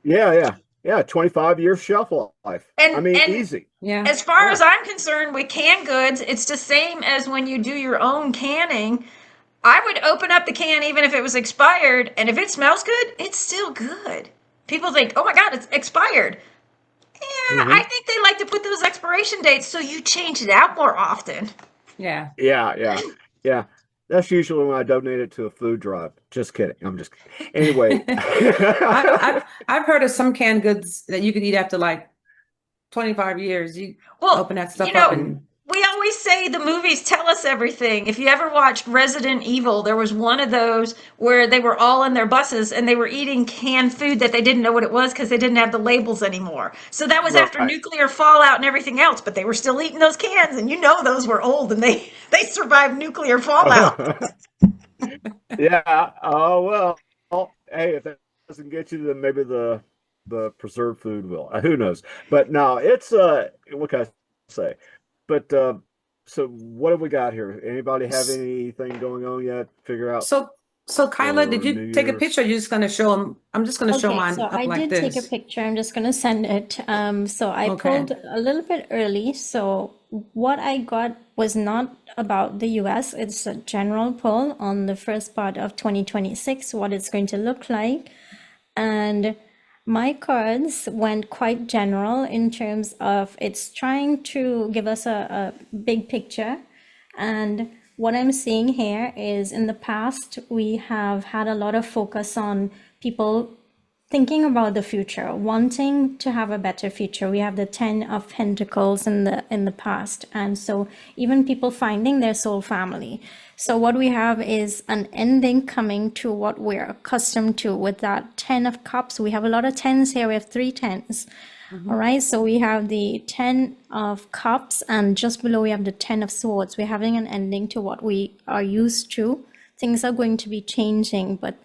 Yeah. Yeah. Yeah. 25 year shelf life. I mean, And easy. Yeah. as far as Yeah. I'm concerned with canned goods, it's the same as when you do your own canning. I would open up the can even if it was expired, and if it smells good, it's still good. People think, "Oh my god, it's expired." Yeah, I Hmm. think they like to put those expiration dates so you change it out more often. Yeah. Yeah. Yeah. Yeah. That's usually when I donate it to a food drive. Just kidding. I'm just kidding. Anyway. I've heard of some canned goods that you could eat after like 25 years. You Well, open that you stuff up know, and we always say the movies tell us everything. If you ever watched Resident Evil, there was one of those where they were all in their buses and they were eating canned food that they didn't know what it was because they didn't have the labels anymore. So that was after Right. nuclear fallout and everything else, but they were still eating those cans, and you know those were old and they survived nuclear fallout. Yeah. Oh well. Hey, if that doesn't get you, then maybe the preserved food will. Who knows? But no, it's what can I say? But so what have we got here? Anybody have anything going on yet? Figure out so Kyla, did for you New take a Year's? picture? You're just gonna show them. I'm just gonna show Okay, mine so up I like did take a this. picture. I'm just gonna send it. So I Okay. pulled a little bit early. So what I got was not about the US. It's a general pull on the first part of 2026, what it's going to look like. And my cards went quite general in terms of it's trying to give us a big picture. And what I'm seeing here is in the past, we have had a lot of focus on people thinking about the future, wanting to have a better future. We have the 10 of Pentacles in the past. And so even people finding their soul family. So what we have is an ending coming to what we're accustomed to with that 10 of Cups. We have a lot of tens here. We have three tens. All Mhm. right, so we have the 10 of Cups, and just below we have the 10 of Swords. We're having an ending to what we are used to. Things are going to be changing, but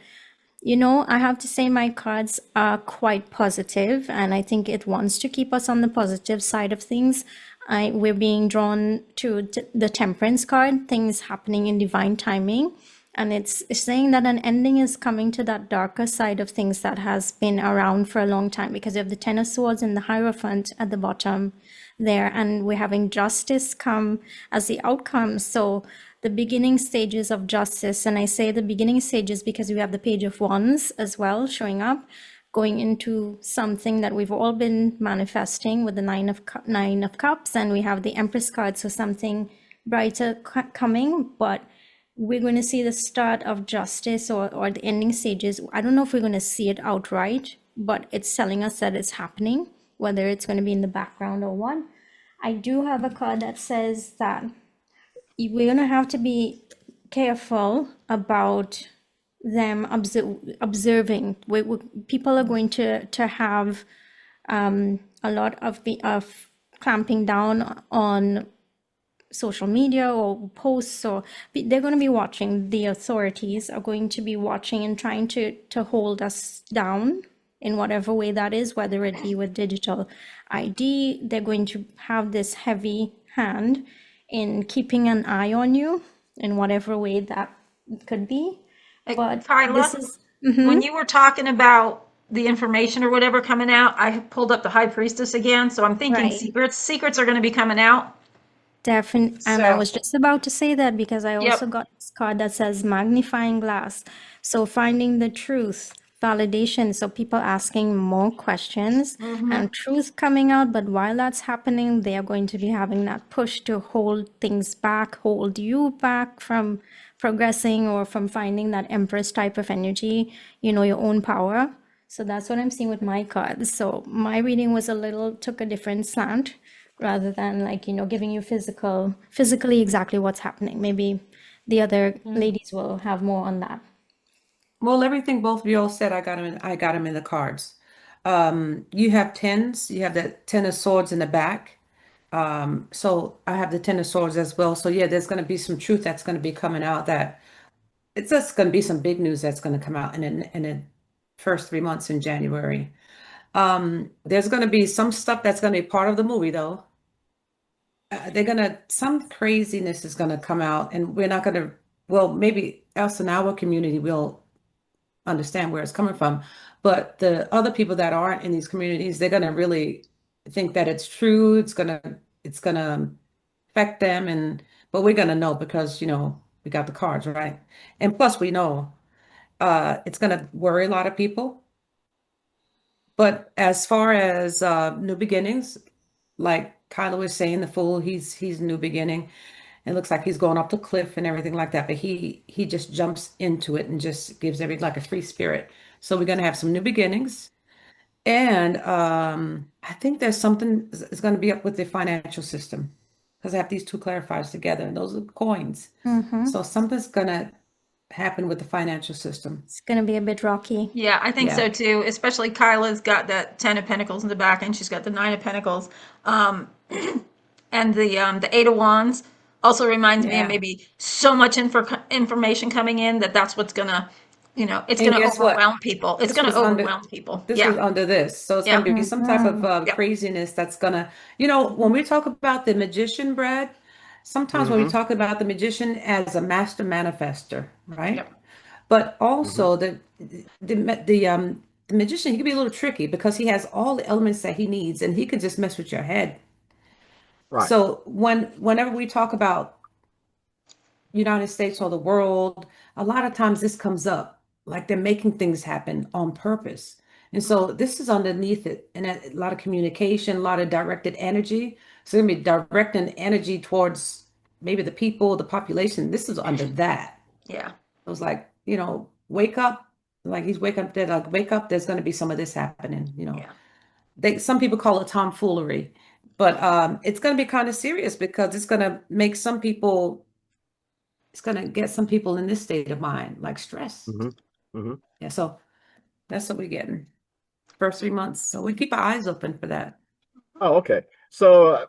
I have to say my cards are quite positive, and I think it wants to keep us on the positive side of things. We're being drawn to the Temperance card, things happening in divine timing. And it's saying that an ending is coming to that darker side of things that has been around for a long time, because you have the Ten of Swords and the Hierophant at the bottom there, and we're having justice come as the outcome. So the beginning stages of justice, and I say the beginning stages because we have the Page of Wands as well showing up. going into something that we've all been manifesting with the nine of cups, and we have the Empress card, so something brighter coming, but we're going to see the start of justice or the ending stages. I don't know if we're going to see it outright, but it's telling us that it's happening, whether it's going to be in the background or what. I do have a card that says that we're going to have to be careful about them observing. People are going to have a lot of clamping down on social media or posts, or they're going to be watching. The authorities are going to be watching and trying to hold us down in whatever way that is, whether it be with digital ID. They're going to have this heavy hand in keeping an eye on you in whatever way that could be. But Kaila, this is when you were talking about the information or whatever coming out, I pulled up the High Priestess again, so I'm thinking right. secrets are going to be coming out. Definitely, and I So, was just about to say that because I also yep. got this card that says magnifying glass. So finding the truth, validation. So people asking more questions and truth coming out. But while that's happening, they are going to be having that push to hold things back, hold you back from progressing or from finding that Empress type of energy, your own power. So that's what I'm seeing with my cards. So my reading was took a different slant rather than giving you physically exactly what's happening. Maybe the other ladies will have more on that. Well, everything both of you all said, I got them in the cards. You have tens, you have the Ten of Swords in the back. So I have the Ten of Swords as well. So yeah, there's going to be some truth that's going to be coming out, that it's just going to be some big news that's going to come out in the first 3 months in January. There's going to be some stuff that's going to be part of the movie, though. Some craziness is going to come out, and we're not going to, well, maybe us in our community will understand where it's coming from. But the other people that aren't in these communities, they're going to really think that it's true. It's gonna affect them, but we're going to know because, we got the cards, right? And plus we know it's going to worry a lot of people. But as far as new beginnings, like Kyla was saying, the fool, he's new beginning. It looks like he's going off the cliff and everything like that, but he just jumps into it and just gives like a free spirit. So we're gonna have some new beginnings. And I think there's something is going to be up with the financial system, because I have these two clarifiers together, and those are coins. So something's gonna happen with the financial system. It's going to be a bit rocky. Yeah, I think so Yeah. too. Especially Kyla's got that Ten of Pentacles in the back, and she's got the Nine of Pentacles, and the Eight of Wands also reminds me of Yeah. maybe so much information coming in that's what's gonna, it's And gonna guess what? overwhelm people. It's This gonna was under overwhelm people. this was Yeah, under this. So it's yeah, going to be some type of yeah, craziness that's gonna, when we talk about the magician, Brad, sometimes when we Mm-hmm. talk about the magician as a master manifester, right? yep, But Mm-hmm. also the magician, he can be a little tricky because he has all the elements that he needs, and he can just mess with your head. Right. So whenever we talk about United States or the world, a lot of times this comes up like they're making things happen on purpose. And so this is underneath it, and a lot of communication, a lot of directed energy. So going to be directing energy towards maybe the people, the population. This is under that. yeah, It was like, wake up, like he's wake up, they're like, wake up, there's going to be some of this happening. yeah. Some people call it tomfoolery, but it's going to be kind of serious because it's going to get some people in this state of mind, like stress. Mm-hmm. Mm-hmm. Yeah, so that's what we're getting first 3 months. So we keep our eyes open for that. Oh, okay. So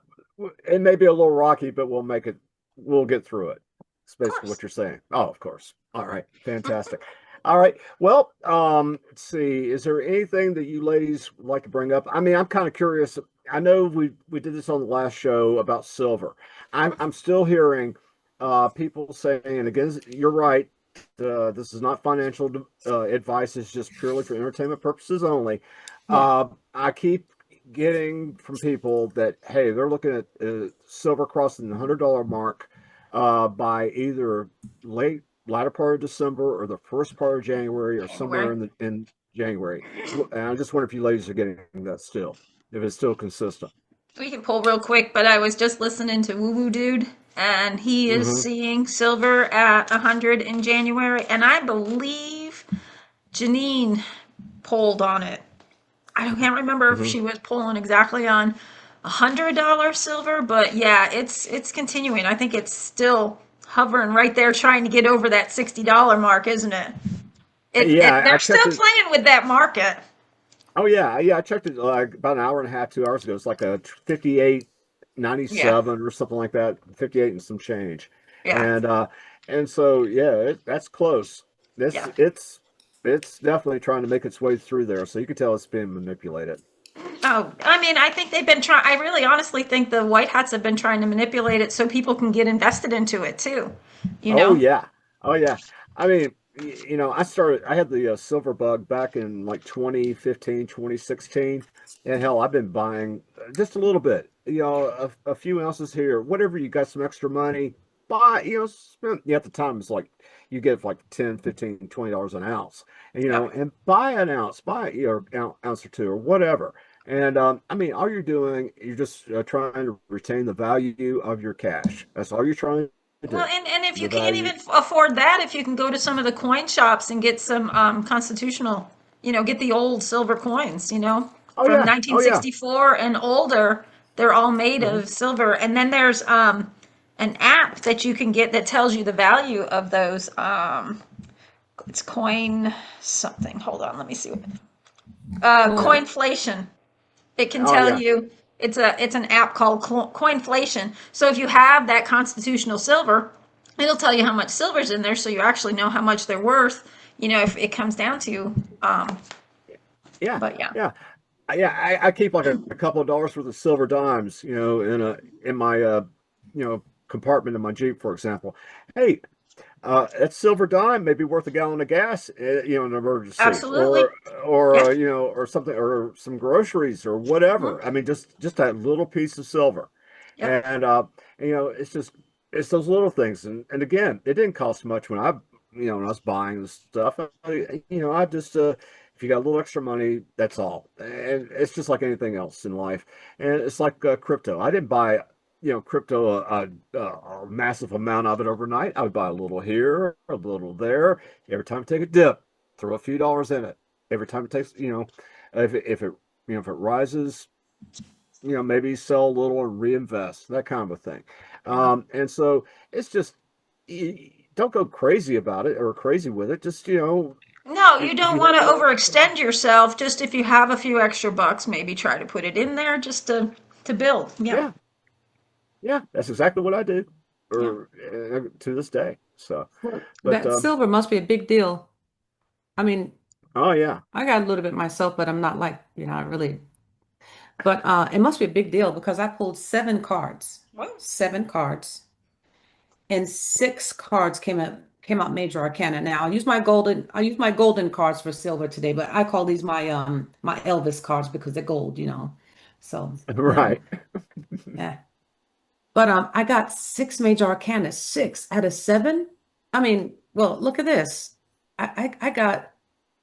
it may be a little rocky, but we'll make it. We'll get through it. It's Of basically course. what you're saying. Oh, of course. All right. Fantastic. All right. Well, let's see. Is there anything that you ladies would like to bring up? I mean, I'm kind of curious. I know we did this on the last show about silver. I'm still hearing people saying, and again, you're right. This is not financial advice. It's just purely for entertainment purposes only. Yeah. I keep getting from people that, hey, they're looking at silver crossing the $100 mark by either latter part of December or the first part of January or somewhere January. in January. And I just wonder if you ladies are getting that still, if it's still consistent. We can pull real quick, but I was just listening to Woo Woo Dude, and he is Hmm. seeing silver at 100 in January, and I believe Janine polled on it. I can't remember if Hmm. she was polling exactly on $100 silver, but yeah, it's continuing. I think it's still hovering right there, trying to get over that $60 mark, isn't it? Yeah, I They're checked still it. playing with that market. Oh yeah, I checked it like about an hour and a half, 2 hours ago. It's like a 58.97 Yeah, or something like that, 58 and some change. yeah, And so yeah, that's close. This yeah. it's definitely trying to make its way through there. So you can tell it's being manipulated. Oh, I mean, I think they've been trying. I really honestly think the white hats have been trying to manipulate it so people can get invested into it too. You Oh know? yeah. Oh yeah. I mean, I had the silver bug back in like 2015, 2016. And hell, I've been buying just a little bit, a few ounces here, whatever you got some extra money, buy, spend, at the time it's like you get like 10, 15, $20 an ounce, and, Yeah. and buy an ounce, buy, ounce or two or whatever. And I mean, all you're doing, you're just trying to retain the value of your cash. That's all you're trying to Well, do. and if you The can't value. even afford that, if you can go to some of the coin shops and get some constitutional, get the old silver coins, Oh from yeah. Oh yeah. 1964 and older. They're all made Hmm. of silver. And then there's an app that you can get that tells you the value of those. It's coin something. Hold on, let me see. Well, Coinflation. It can Oh tell yeah. you it's an app called Coinflation. So if you have that constitutional silver, it'll tell you how much silver's in there, so you actually know how much they're worth. If it comes down to, Yeah. but yeah, Yeah. Yeah, I keep like a couple of dollars worth of silver dimes, in my compartment in my Jeep, for example. Hey, that silver dime may be worth a gallon of gas, in an emergency, absolutely, yeah. or something, or some groceries or Mhm. whatever. I mean, just that little piece of silver, Yep. and it's those little things. And again, it didn't cost much when I was buying this stuff. I just if you got a little extra money, that's all. And it's just like anything else in life. And it's like crypto. I didn't buy crypto, a massive amount of it overnight. I would buy a little here, a little there. Every time I take a dip, throw a few dollars in it. Every time it takes, if it rises, maybe sell a little and reinvest, that kind of a thing. Yeah. And so it's just, don't go crazy about it or crazy with it. Just, No, you if don't you want have to enough, overextend yourself. Just if you have a few extra bucks, maybe try to put it in there just to build. Yeah, yeah, yeah, that's exactly what I do, yeah. or to this day. So, well, but that silver must be a big deal. I mean, oh yeah. I got a little bit myself, but I'm not like, I really, but it must be a big deal because I pulled Well, seven cards, and six cards came out major arcana. Now I use my golden cards for silver today, but I call these my Elvis cards because they're gold. So, Right. yeah. But I got six major arcana, six out of seven. I mean, well, look at this. I got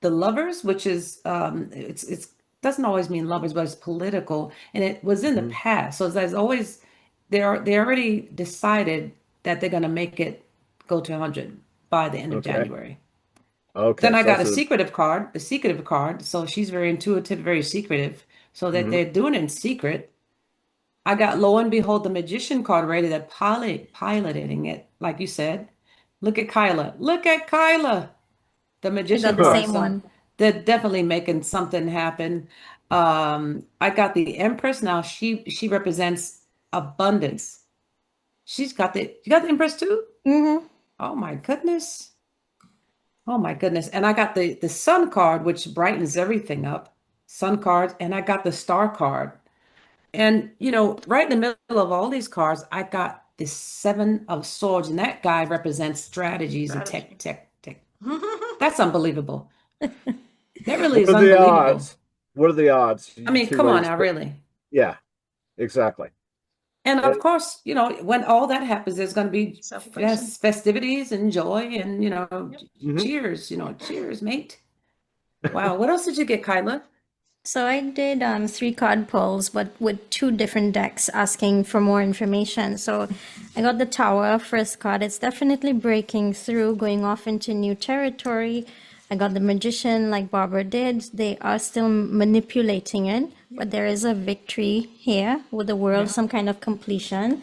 the lovers, which is it's doesn't always mean lovers, but it's political, and it was in the Mhm. past. So there's always they already decided that they're gonna make it go to 100 by the end of Okay. January. Then Okay. I So got that's a. the secretive card. So she's very intuitive, very secretive. So that Mhm. they're doing it in secret. I got lo and behold the magician card ready that piloting it, like you said. Look at Kyla. Look at Kyla, the I magician got the card. same So one. they're definitely making something happen. I got the Empress. Now she represents abundance. You got the Empress too? Mm-hmm. Oh my goodness. Oh my goodness. And I got the Sun card, which brightens everything up. Sun card, and I got the Star card. And right in the middle of all these cards, I got the Seven of Swords, and that guy represents strategies and strategy. tech. That's unbelievable. That really What is are the unbelievable. odds? What are the odds? I You mean, two come on ladies. now, really. Yeah. Exactly. And of It, course, when all that happens, there's going to be Celebration. festivities and joy and, Yep. mhm. cheers, cheers, mate. Wow. What else did you get, Kyla? So I did 3 card pulls, but with 2 different decks asking for more information. So I got the Tower, first card. It's definitely breaking through, going off into new territory. I got the Magician, like Barbara did. They are still manipulating it, but there is a victory here with the world, some kind of completion.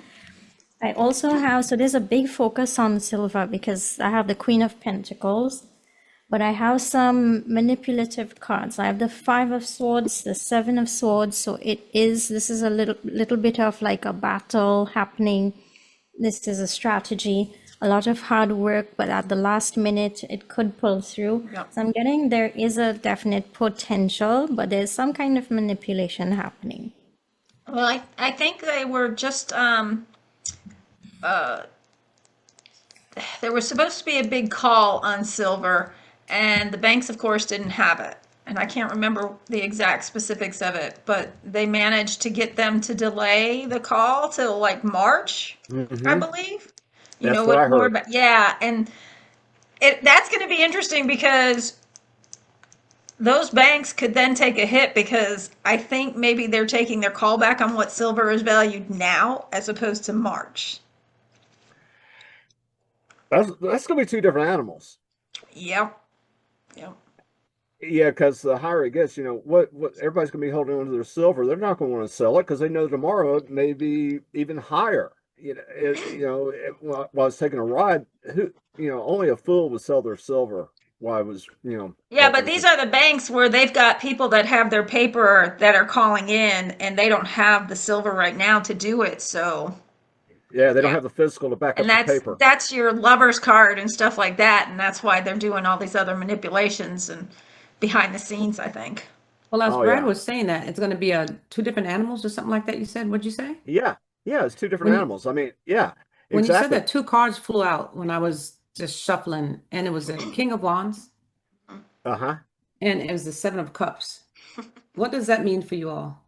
I also have, so there's a big focus on silver because I have the Queen of Pentacles. But I have some manipulative cards. I have the 5 of Swords, the 7 of Swords. So this is a little bit of like a battle happening. This is a strategy, a lot of hard work, but at the last minute, it could pull through. Yep. So I'm getting there is a definite potential, but there's some kind of manipulation happening. Well, I think they were just there was supposed to be a big call on silver, and the banks, of course, didn't have it. And I can't remember the exact specifics of it, but they managed to get them to delay the call till like March, I believe. You That's know what I what more heard. about? Yeah, and that's going to be interesting because those banks could then take a hit because I think maybe they're taking their call back on what silver is valued now as opposed to March. That's gonna be two different animals. Yep. Yep. Yeah, because the higher it gets, what everybody's gonna be holding on to their silver. They're not gonna want to sell it because they know tomorrow it may be even higher. While it's taking a ride, only a fool would sell their silver while it was, Yeah, but these are the banks where they've got people that have their paper that are calling in and they don't have the silver right now to do it. So, yeah, they don't yeah. have the physical to back And up the paper. that's your lover's card and stuff like that, and that's why they're doing all these other manipulations and behind the scenes, I think. Well, as Oh Brad yeah, was saying that it's going to be two different animals or something like that. You said, what'd you say? yeah, yeah. It's two different When you animals. I mean, yeah, when you said exactly. that, 2 cards flew out when I was just shuffling, and it was the King of Wands Uh-huh. and it was the 7 of Cups. What does that mean for you all?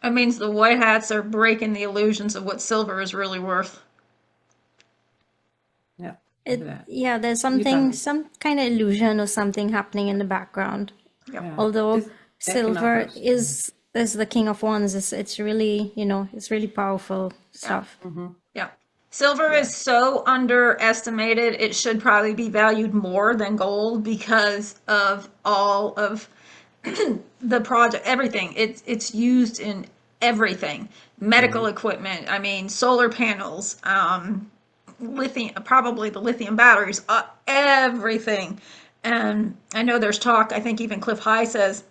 It means the white hats are breaking the illusions of what silver is really worth. Yeah, look at that. Yeah, there's You tell me. some kind of illusion or something happening in the background. Yeah. Although That came out silver first. is the King of Wands, it's really, it's really powerful stuff. Yeah. Silver is so underestimated. It should probably be valued more than gold because of all of the project, everything. It's used in everything. Medical equipment, I mean, solar panels, lithium, probably the lithium batteries, everything. And I know there's talk, I think even Cliff High says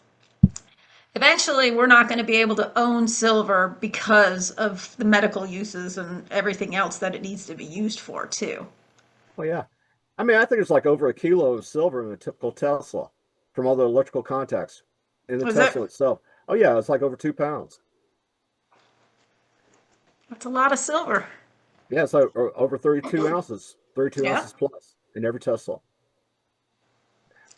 eventually we're not going to be able to own silver because of the medical uses and everything else that it needs to be used for too. Well, yeah. I mean, I think it's like over a kilo of silver in a typical Tesla from all the electrical contacts in the Was Tesla it? itself. Oh yeah, it's like over 2 pounds. That's a lot of silver. Yeah, it's like over 32 ounces, 32 Yeah. ounces plus in every Tesla.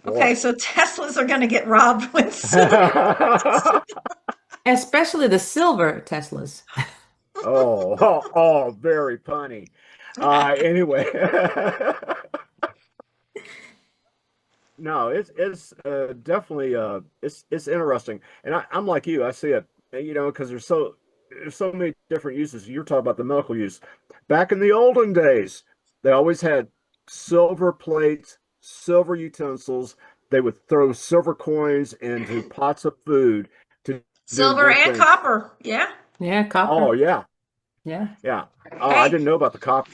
Okay, Boy. so Teslas are going to get robbed with silver. Especially the silver Teslas. Very punny. Anyway, no, it's definitely it's interesting, and I'm like you. I see it, because there's so many different uses. You're talking about the medical use. Back in the olden days, they always had silver plates, silver utensils. They would throw silver coins into pots of food to do Silver one and thing. copper. Yeah. Yeah, Oh copper. yeah, Yeah. yeah. Oh, I Hey, didn't know about the copper.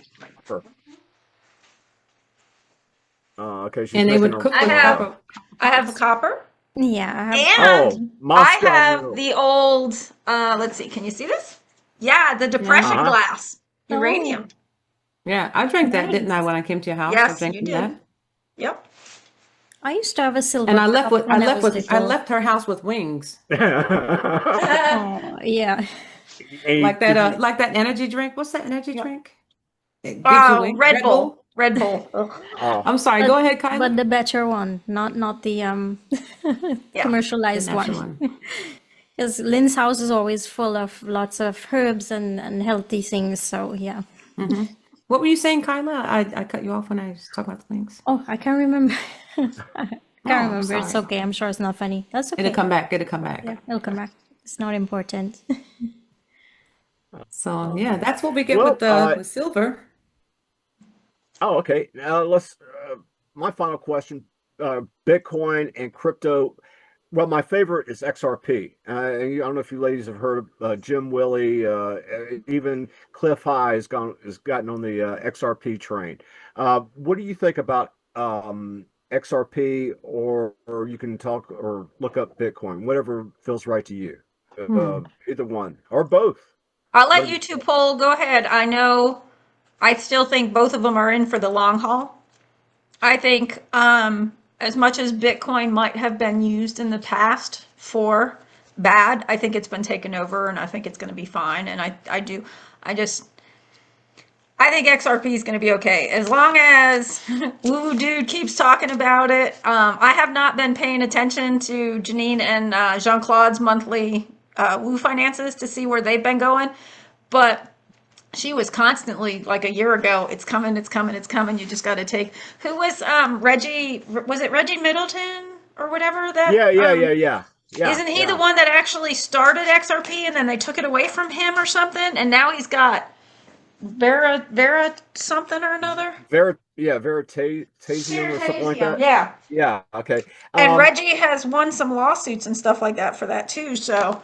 Okay, she's And they making would a. cook I with have copper. I have the copper Yeah, I have Oh, and I Moscow have Mule. the old let's see, can you see this? Yeah, the Yeah. depression Uh-huh. glass. oh, Uranium. Yeah. I drank that, didn't I, nice. when I came to your house? I Yes, drank you from did. that. Yep. I used to have a silver And I left cup with when I was little. her house with wings. Oh, yeah. Like Did that you? like that energy drink. What's that energy Yep. drink? It gives you wings. Red Red Bull. Bull? Red Bull. Ugh. Oh, I'm sorry. Go ahead, Kyla. But the better one, not the Yeah. The commercialized natural one. one. Because Lynn's house is always full of lots of herbs and healthy things. So yeah. What were you saying, Kyla? I cut you off when I was talking about the wings. Oh, I can't remember. Can't I'm remember. It's sorry. okay. I'm sure it's not funny. That's okay. It'll come back. It'll come back. Yeah, it'll come back. It's not important. So yeah, that's what we get Well, with silver. oh, okay. Now my final question, Bitcoin and crypto. Well, my favorite is XRP. I don't know if you ladies have heard of Jim Willie, even Cliff High has gotten on the XRP train. What do you think about XRP, or you can talk or look up Bitcoin, whatever feels right to you. Either one or both. I'll let you two poll. Go ahead. I still think both of them are in for the long haul. I think as much as Bitcoin might have been used in the past for bad, I think it's been taken over and I think it's going to be fine. And I think XRP is going to be okay as long as Woo Dude keeps talking about it. I have not been paying attention to Janine and Jean-Claude's monthly Woo finances to see where they've been going, but she was constantly, like a year ago, it's coming, it's coming, it's coming. You just got to take. Who was Reggie? Was it Reggie Middleton or whatever? That Yeah. Isn't he the one that actually started XRP and then they took it away from him or something? And now he's got Vera something or another. Veritasium or something like that. Yeah. Yeah. Okay. And Reggie has won some lawsuits and stuff like that for that too. So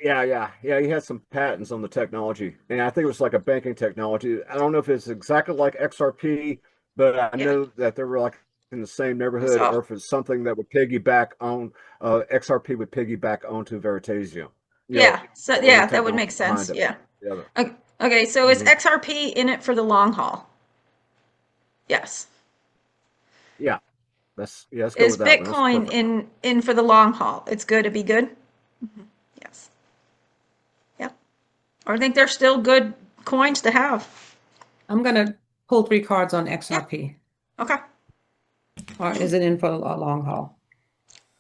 Yeah. He has some patents on the technology, and I think it was like a banking technology. I don't know if it's exactly like XRP, but I know that they were like in the same neighborhood, or if it's something that would piggyback on XRP would piggyback onto Veritasium. So that would make sense. Yeah. Okay. So is XRP in it for the long haul? Yes. Yeah. Let's go Is with that one. Bitcoin in for the long haul? It's good to be good. Yes. Yeah. I think they're still good coins to have. I'm gonna pull 3 cards on XRP. Okay. Or is it in for a long haul?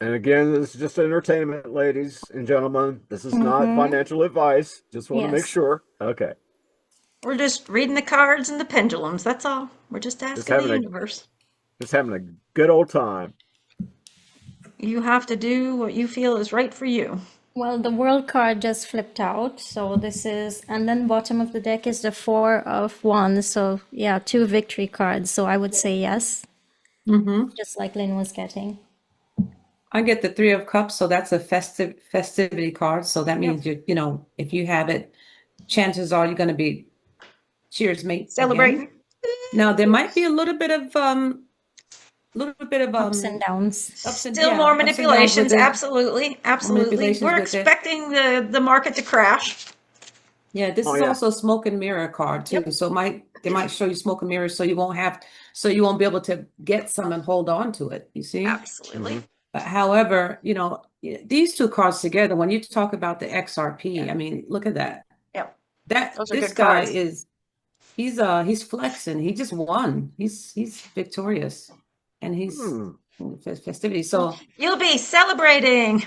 And again, this is just entertainment, ladies and gentlemen. This is not financial advice. Just want to make sure. Okay. We're just reading the cards and the pendulums. That's all. We're just asking the universe. Just having a good old time. You have to do what you feel is right for you. Well, the world card just flipped out. So this is, and then bottom of the deck is the 4 of Wands. So yeah, 2 victory cards. So I would say yes. Just like Lynn was getting. I get the 3 of Cups, so that's a festivity card. So that means if you have it, chances are you're going to be cheers, mate. Celebrating. Again. Now there might be a little bit of ups and downs. Still more manipulations. Absolutely. We're expecting the market to crash. Yeah, this is also a smoke and mirror card too. So they might show you smoke and mirrors, so you won't be able to get some and hold on to it. You see? Absolutely. But however, these 2 cards together, when you talk about the XRP, I mean, look at that. Yep. This guy he's flexing. He just won. He's victorious, and he's festivity. So you'll be celebrating.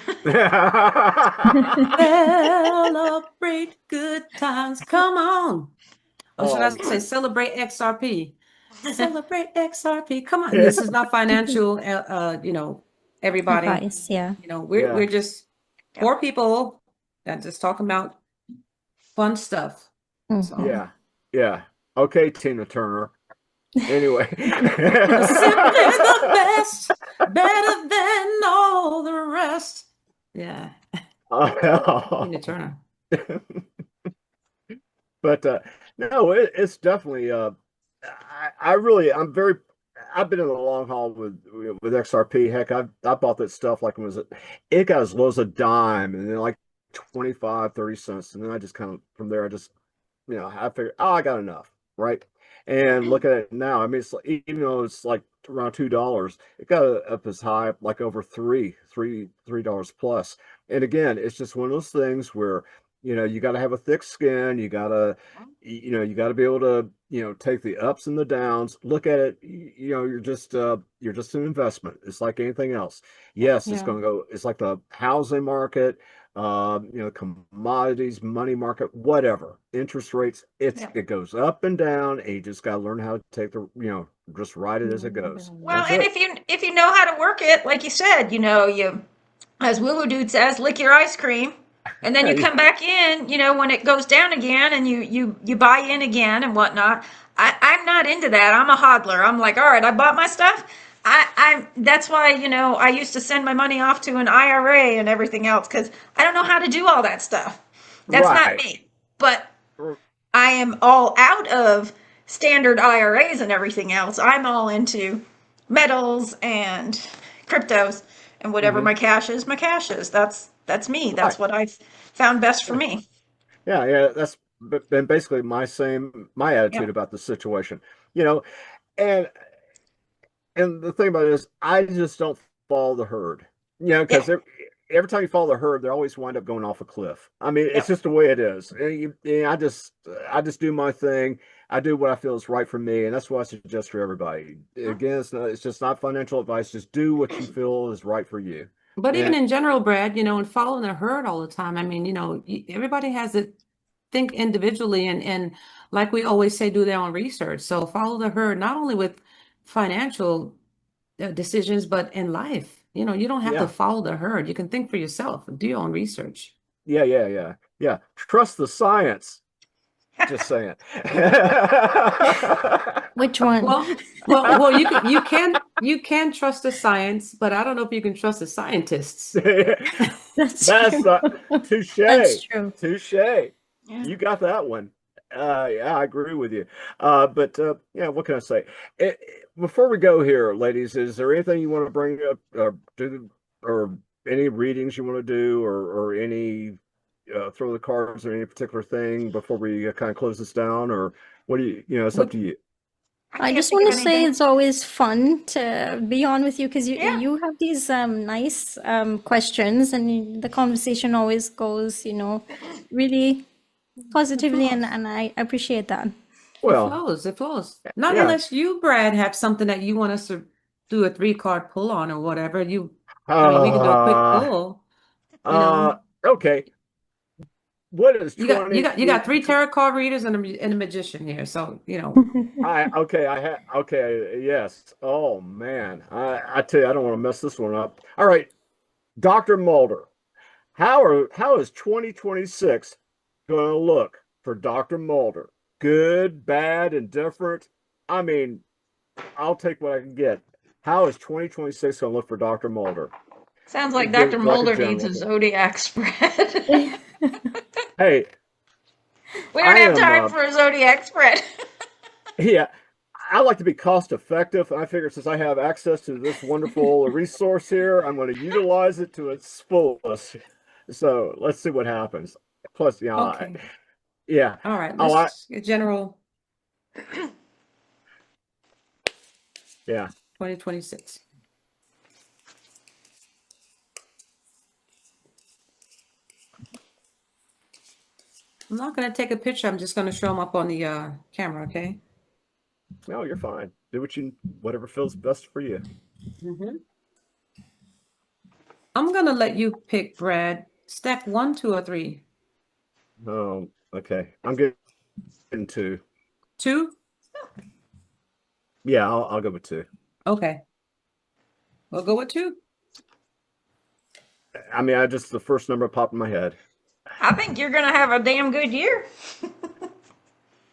Celebrate good times. Come on. Or should I say celebrate XRP? Celebrate XRP. Come on. This is not financial. Everybody. Advice, We're just poor people that just talking about fun stuff. So. Yeah. Okay, Tina Turner. Anyway. Simply the best, better than all the rest. Yeah. Tina Turner. But no, it's definitely I've been in the long haul with XRP. Heck, I bought that stuff like it got as low as a dime, and then like 25, 30 cents. And then I just kind of, from there, I just, I figured, I got enough, right? And look at it now. I mean, it's like, even though it's like around $2, it got up as high, like over $3 plus. And again, it's just one of those things where, you got to have a thick skin. You got to be able to, take the ups and the downs. Look at it. You're just an investment. It's like anything else. Yes, it's going to go. It's like the housing market, commodities, money market, whatever. Interest rates. It goes up and down. And you just got to learn how to take just ride it as it goes. Well, and if you know how to work work it, like you said, you, as Woo Woo Dude says, lick your ice cream. And then you come back in, when it goes down again, and you buy in again and whatnot. I'm not into that. I'm a hodler. I'm like, all right, I bought my stuff. That's why, I used to send my money off to an IRA and everything else, because I don't know how to do all that stuff. That's not me. But I am all out of standard IRAs and everything else. I'm all into metals and cryptos, and whatever my cash is, my cash is. That's me. That's what I've found best for me. Yeah, that's been basically my attitude Yeah. about the situation. And the thing about it is, I just don't follow the herd. Because Yeah. every time you follow the herd, they always wind up going off a cliff. I mean, it's Yep. just the way it is. I just do my thing. I do what I feel is right for me, and that's what I suggest for everybody. Again, it's just not financial advice. Just do what you feel is right for you. But even And in general, Brad, and following the herd all the time. I mean, everybody has to think individually and like we always say, do their own research. So follow the herd, not only with financial decisions, but in life. You don't have to yeah, follow the herd. You can think for yourself, do your own research. yeah. Trust the science. Just saying. Which one? Well, you can trust the science, but I don't know if you can trust the scientists. That's That's true. touche. That's true. Touche. Yeah. You got that one. Yeah, I agree with you. But yeah, what can I say? Before we go here, ladies, is there anything you want to bring up, or do, or any readings you want to do, or any throw the cards or any particular thing before we kind of close this down, or what do it's up to you. I can't just think want of to say anything. it's always fun to be on with you because Yeah. you have these nice questions and the conversation always goes, really positively, and I appreciate that. Well, It flows. Not yeah. unless you, Brad, have something that you want us to do a 3-card pull on or whatever. I mean, we can do a quick pull. Okay. What is You got 3 tarot card readers and a magician here. So, okay, yes. Oh man. I tell you, I don't want to mess this one up. All right, Dr. Mulder. How is 2026 going to look for Dr. Mulder? Good, bad, indifferent? I mean, I'll take what I can get. How is 2026 going to look for Dr. Mulder? Sounds like Give Dr. like a Mulder needs general a thing. zodiac spread. Hey, We don't I have am time for a zodiac spread. yeah, I like to be cost effective. And I figure since I have access to this wonderful resource here, I'm going to utilize it to its fullest. So let's see what happens. Plus, okay. yeah. All right. Oh, Let's get general yeah. 2026. I'm not going to take a picture. I'm just going to show them up on the camera, okay? No, you're fine. Do whatever feels best for you. I'm going to let you pick, Brad. Stack 1, 2, or 3. Oh, okay. I'm getting 2. 2? Yeah, I'll go with 2. Okay. We'll go with 2. I mean, the first number popped in my head. I think you're going to have a damn good year.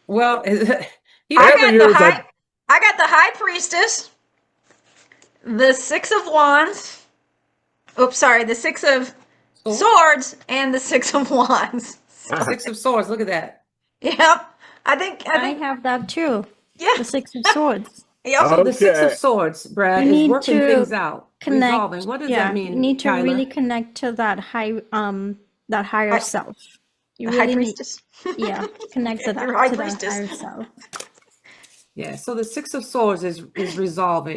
Well, I got the High Priestess, the 6 of Wands. Oops, sorry, the 6 of Swords and the 6 of Wands. 6 of Swords. Look at that. Yep. I think I have that too. Yeah. The 6 of Swords. Yep. So the 6 of Okay. Swords, Brad, You is need working to things out, connect. resolving. What does that mean, You need to Kaila? really connect to that higher self. You The really High need, Priestess. connect to Your High that Priestess. higher self. Yeah, so the 6 of Swords is resolve.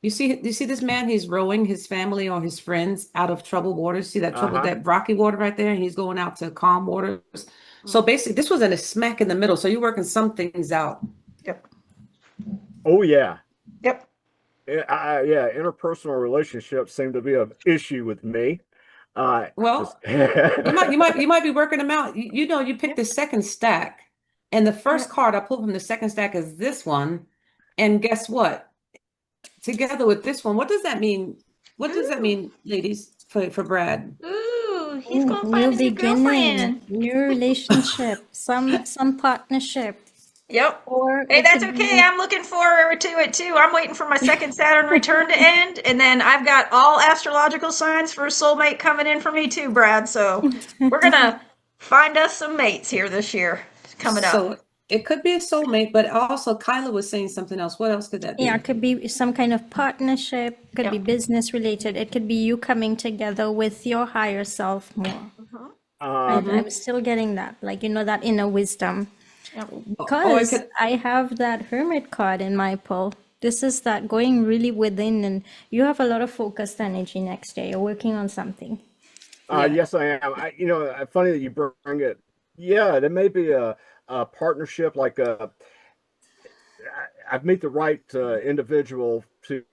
You see this man, he's rowing his family or his friends out of troubled waters. See that that rocky water right there? He's going out to calm waters. So basically, this was in a smack in the middle. So you're working some things out. Yep. Oh, yeah. Yep. Yeah, interpersonal relationships seem to be an issue with me. Well, you might be working them out. You pick the second stack, and the first card I pulled from the second stack is this one. And guess what? together with this one. What does that mean? What does that mean, ladies, for Brad? Ooh, he's Ooh, gonna new find a new beginning, girlfriend. new relationship, some partnership, Yep. or Hey, it that's could okay. be I'm looking forward to it too. I'm waiting for my second Saturn return to end, and then I've got all astrological signs for a soulmate coming in for me too, Brad. So we're gonna find us some mates here this year. Coming up. So it could be a soulmate, but also Kyla was saying something else. What else could that yeah, be? it could be some kind of partnership, could be Yep. business related. It could be you coming together with your higher self more. Um, I'm still getting that, like that inner wisdom. Yep. Or it Because could, I have that hermit card in my pull. This is that going really within, and you have a lot of focused energy next year. You're working on something. yeah. yes, I am. Funny that you bring it. Yeah, there may be a partnership, like I meet the right individual to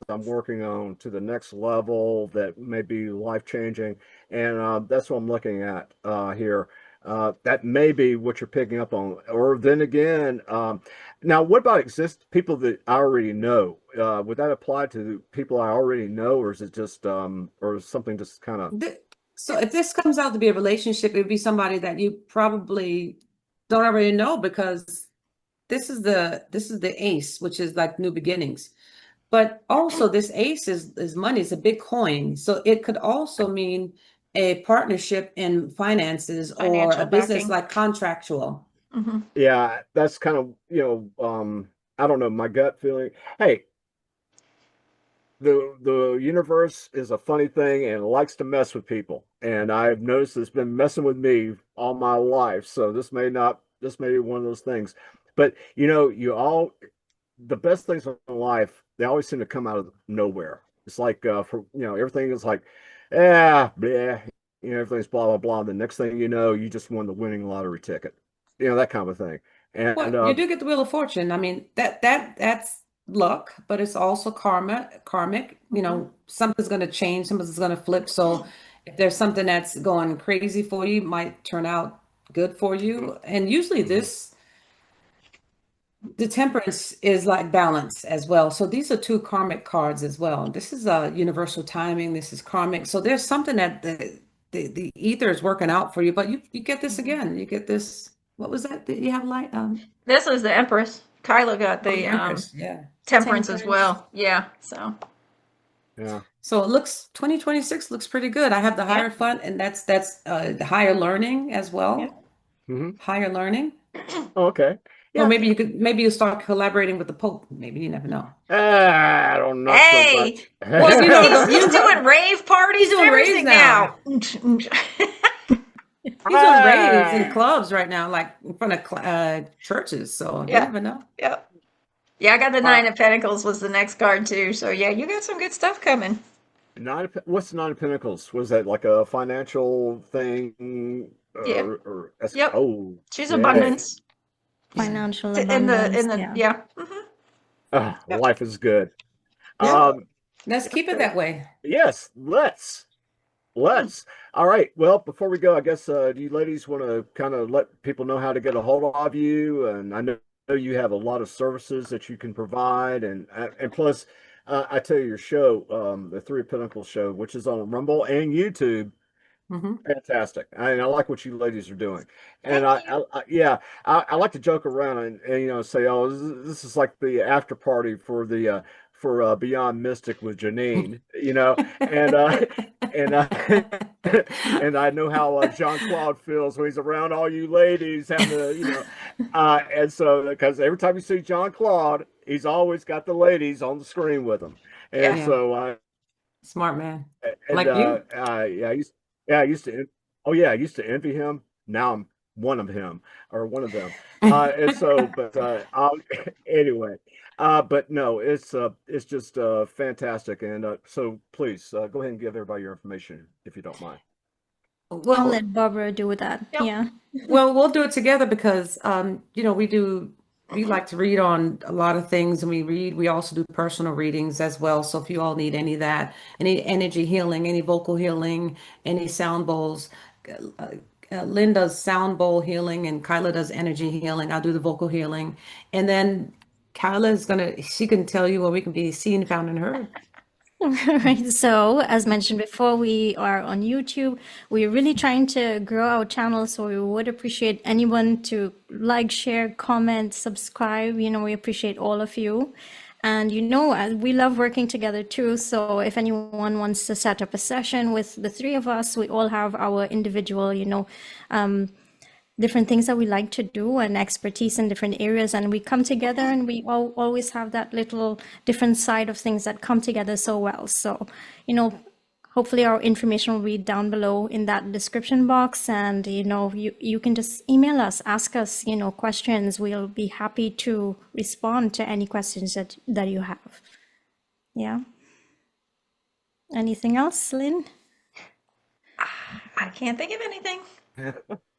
I'm working on to the next level that may be life changing, and that's what I'm looking at here. That may be what you're picking up on, or then again, now what about exist people that I already know? Would that apply to people I already know, or is it just or is something just kind of? Th- So if this comes out to be a relationship, it would be somebody that you probably don't already know, because this is the ace, which is like new beginnings. But also this ace is money, it's a big coin. So it could also mean a partnership in finances or a Financial business backing. like contractual. Hmm. Yeah, that's kind of I don't know, my gut feeling. Hey, the universe is a funny thing and likes to mess with people, and I've noticed it's been messing with me all my life, so this may be one of those things. But you all the best things in life, they always seem to come out of nowhere. It's like for everything is like yeah, everything's blah blah blah. The next thing you know, you just won the winning lottery ticket, that kind of thing. And Well, you do get the Wheel of Fortune. I mean, that's luck, but it's also karmic. Something's going to change, something's going to flip. So if there's something that's going crazy for you, it might turn out good for you. And usually Mhm. the temperance is like balance as well. So these are two karmic cards as well. This is a universal timing. This is karmic. So there's something that the ether is working out for you, but you get this again. You get this. What was that you have light? This is the Empress. Kyla got Oh, the the Empress. Yeah. Temperance as Temperance. well. Yeah. So. Yeah. So it looks 2026 looks pretty good. I have the higher Yep. fund, and that's the higher learning as Yep. well. Hmm. Higher learning. Okay. So Yeah. maybe you start collaborating with the Pope. Maybe you never know. I don't know so Hey, much. Well, he's he's you he's doing rave he's parties and doing raves everything now. now. He's doing raves in Ah, clubs right now, like in front of churches. So you Yeah. never know. Yeah. Yeah, I got the uh, Nine of Pentacles was the next card too. So yeah, you got some good stuff coming. what's Nine of Pentacles? Was that like a financial thing, Yeah. Yep. oh, She's yay. abundance. Yeah. Financial In the abundance. yeah. Yep. Life is good. Yeah. Um, Let's keep it okay. that way. Yes, let's. Hmm. Let's. All right. Well, before we go, I guess do you ladies want to kind of let people know how to get a hold of you? And I know you have a lot of services that you can provide, and plus, I tell you, your show, the Three of Pentacles show, which is on Rumble and YouTube, Hmm. fantastic. I like what you ladies are doing, and Thank you. yeah, I like to joke around and say, oh, this is like the after party for the Beyond Mystic with Janine, and and and I know how Jean Claude feels when he's around all you ladies having to, and so because every time you see Jean Claude, he's always got the ladies on the screen with him, and Yeah. Yeah. so Smart man. and Like you. yeah, I used to, oh yeah, I used to envy him. Now I'm one of him or one of them. And so, but anyway, but no, it's just fantastic. And so please go ahead and give everybody your information if you don't mind. I'll Well, let Barbara do that. Yep. Yeah. well, we'll do it together because we like to read on a lot of things, and we also do personal readings as well. So if you all need any of that, any energy healing, any vocal healing, any sound bowls, uh, Lynn does sound bowl healing and Kyla does energy healing. I'll do the vocal healing. And then Kyla is she can tell you where we can be seen, found, and heard. Right. So, as mentioned before, we are on YouTube. We're really trying to grow our channel, so we would appreciate anyone to like, share, comment, subscribe. We appreciate all of you. And we love working together too. So if anyone wants to set up a session with the three of us, we all have our individual, different things that we like to do and expertise in different areas, and we come together and we always have that little different side of things that come together so well. So hopefully our information will be down below in that description box, and you can just email us, ask us questions. We'll be happy to respond to any questions that you have. Yeah. Anything else, Lynn? I can't think of anything.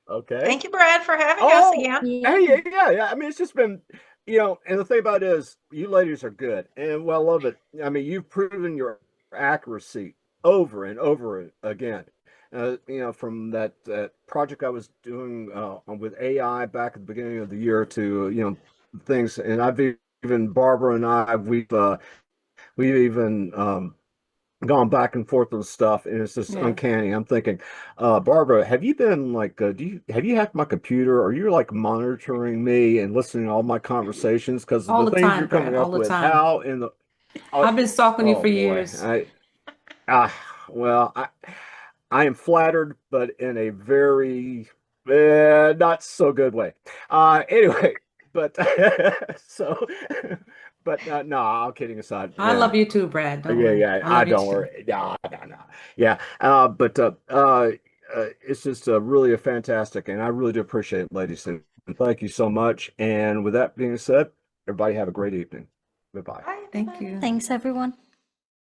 Okay. Thank you, Brad, for having us again. Hey, yeah. I mean, it's just been, and the thing about it is, you ladies are good, and well, I love it. I mean, you've proven your accuracy over and over again. From that project I was doing with AI back at the beginning of the year to things, and I've even Barbara and we've even gone back and forth with stuff, and it's just uncanny. I'm thinking, Barbara, have you been like, have you hacked my computer? Are you like monitoring me and listening to all my conversations? Because All the the things time, you're coming Brad, all up the with, time. how in the, I've been stalking you oh for boy, years. well, I am flattered, but in a very not so good way. Anyway, but so, but no, all kidding aside, I yeah. love you too, Brad. Don't Yeah, worry. yeah. I I love you don't too. worry. No, no, no. Yeah. It's just really a fantastic, and I really do appreciate it, ladies. And thank you so much. And with that being said, everybody have a great evening. Goodbye. Bye, Thank everybody. you. Thanks, everyone.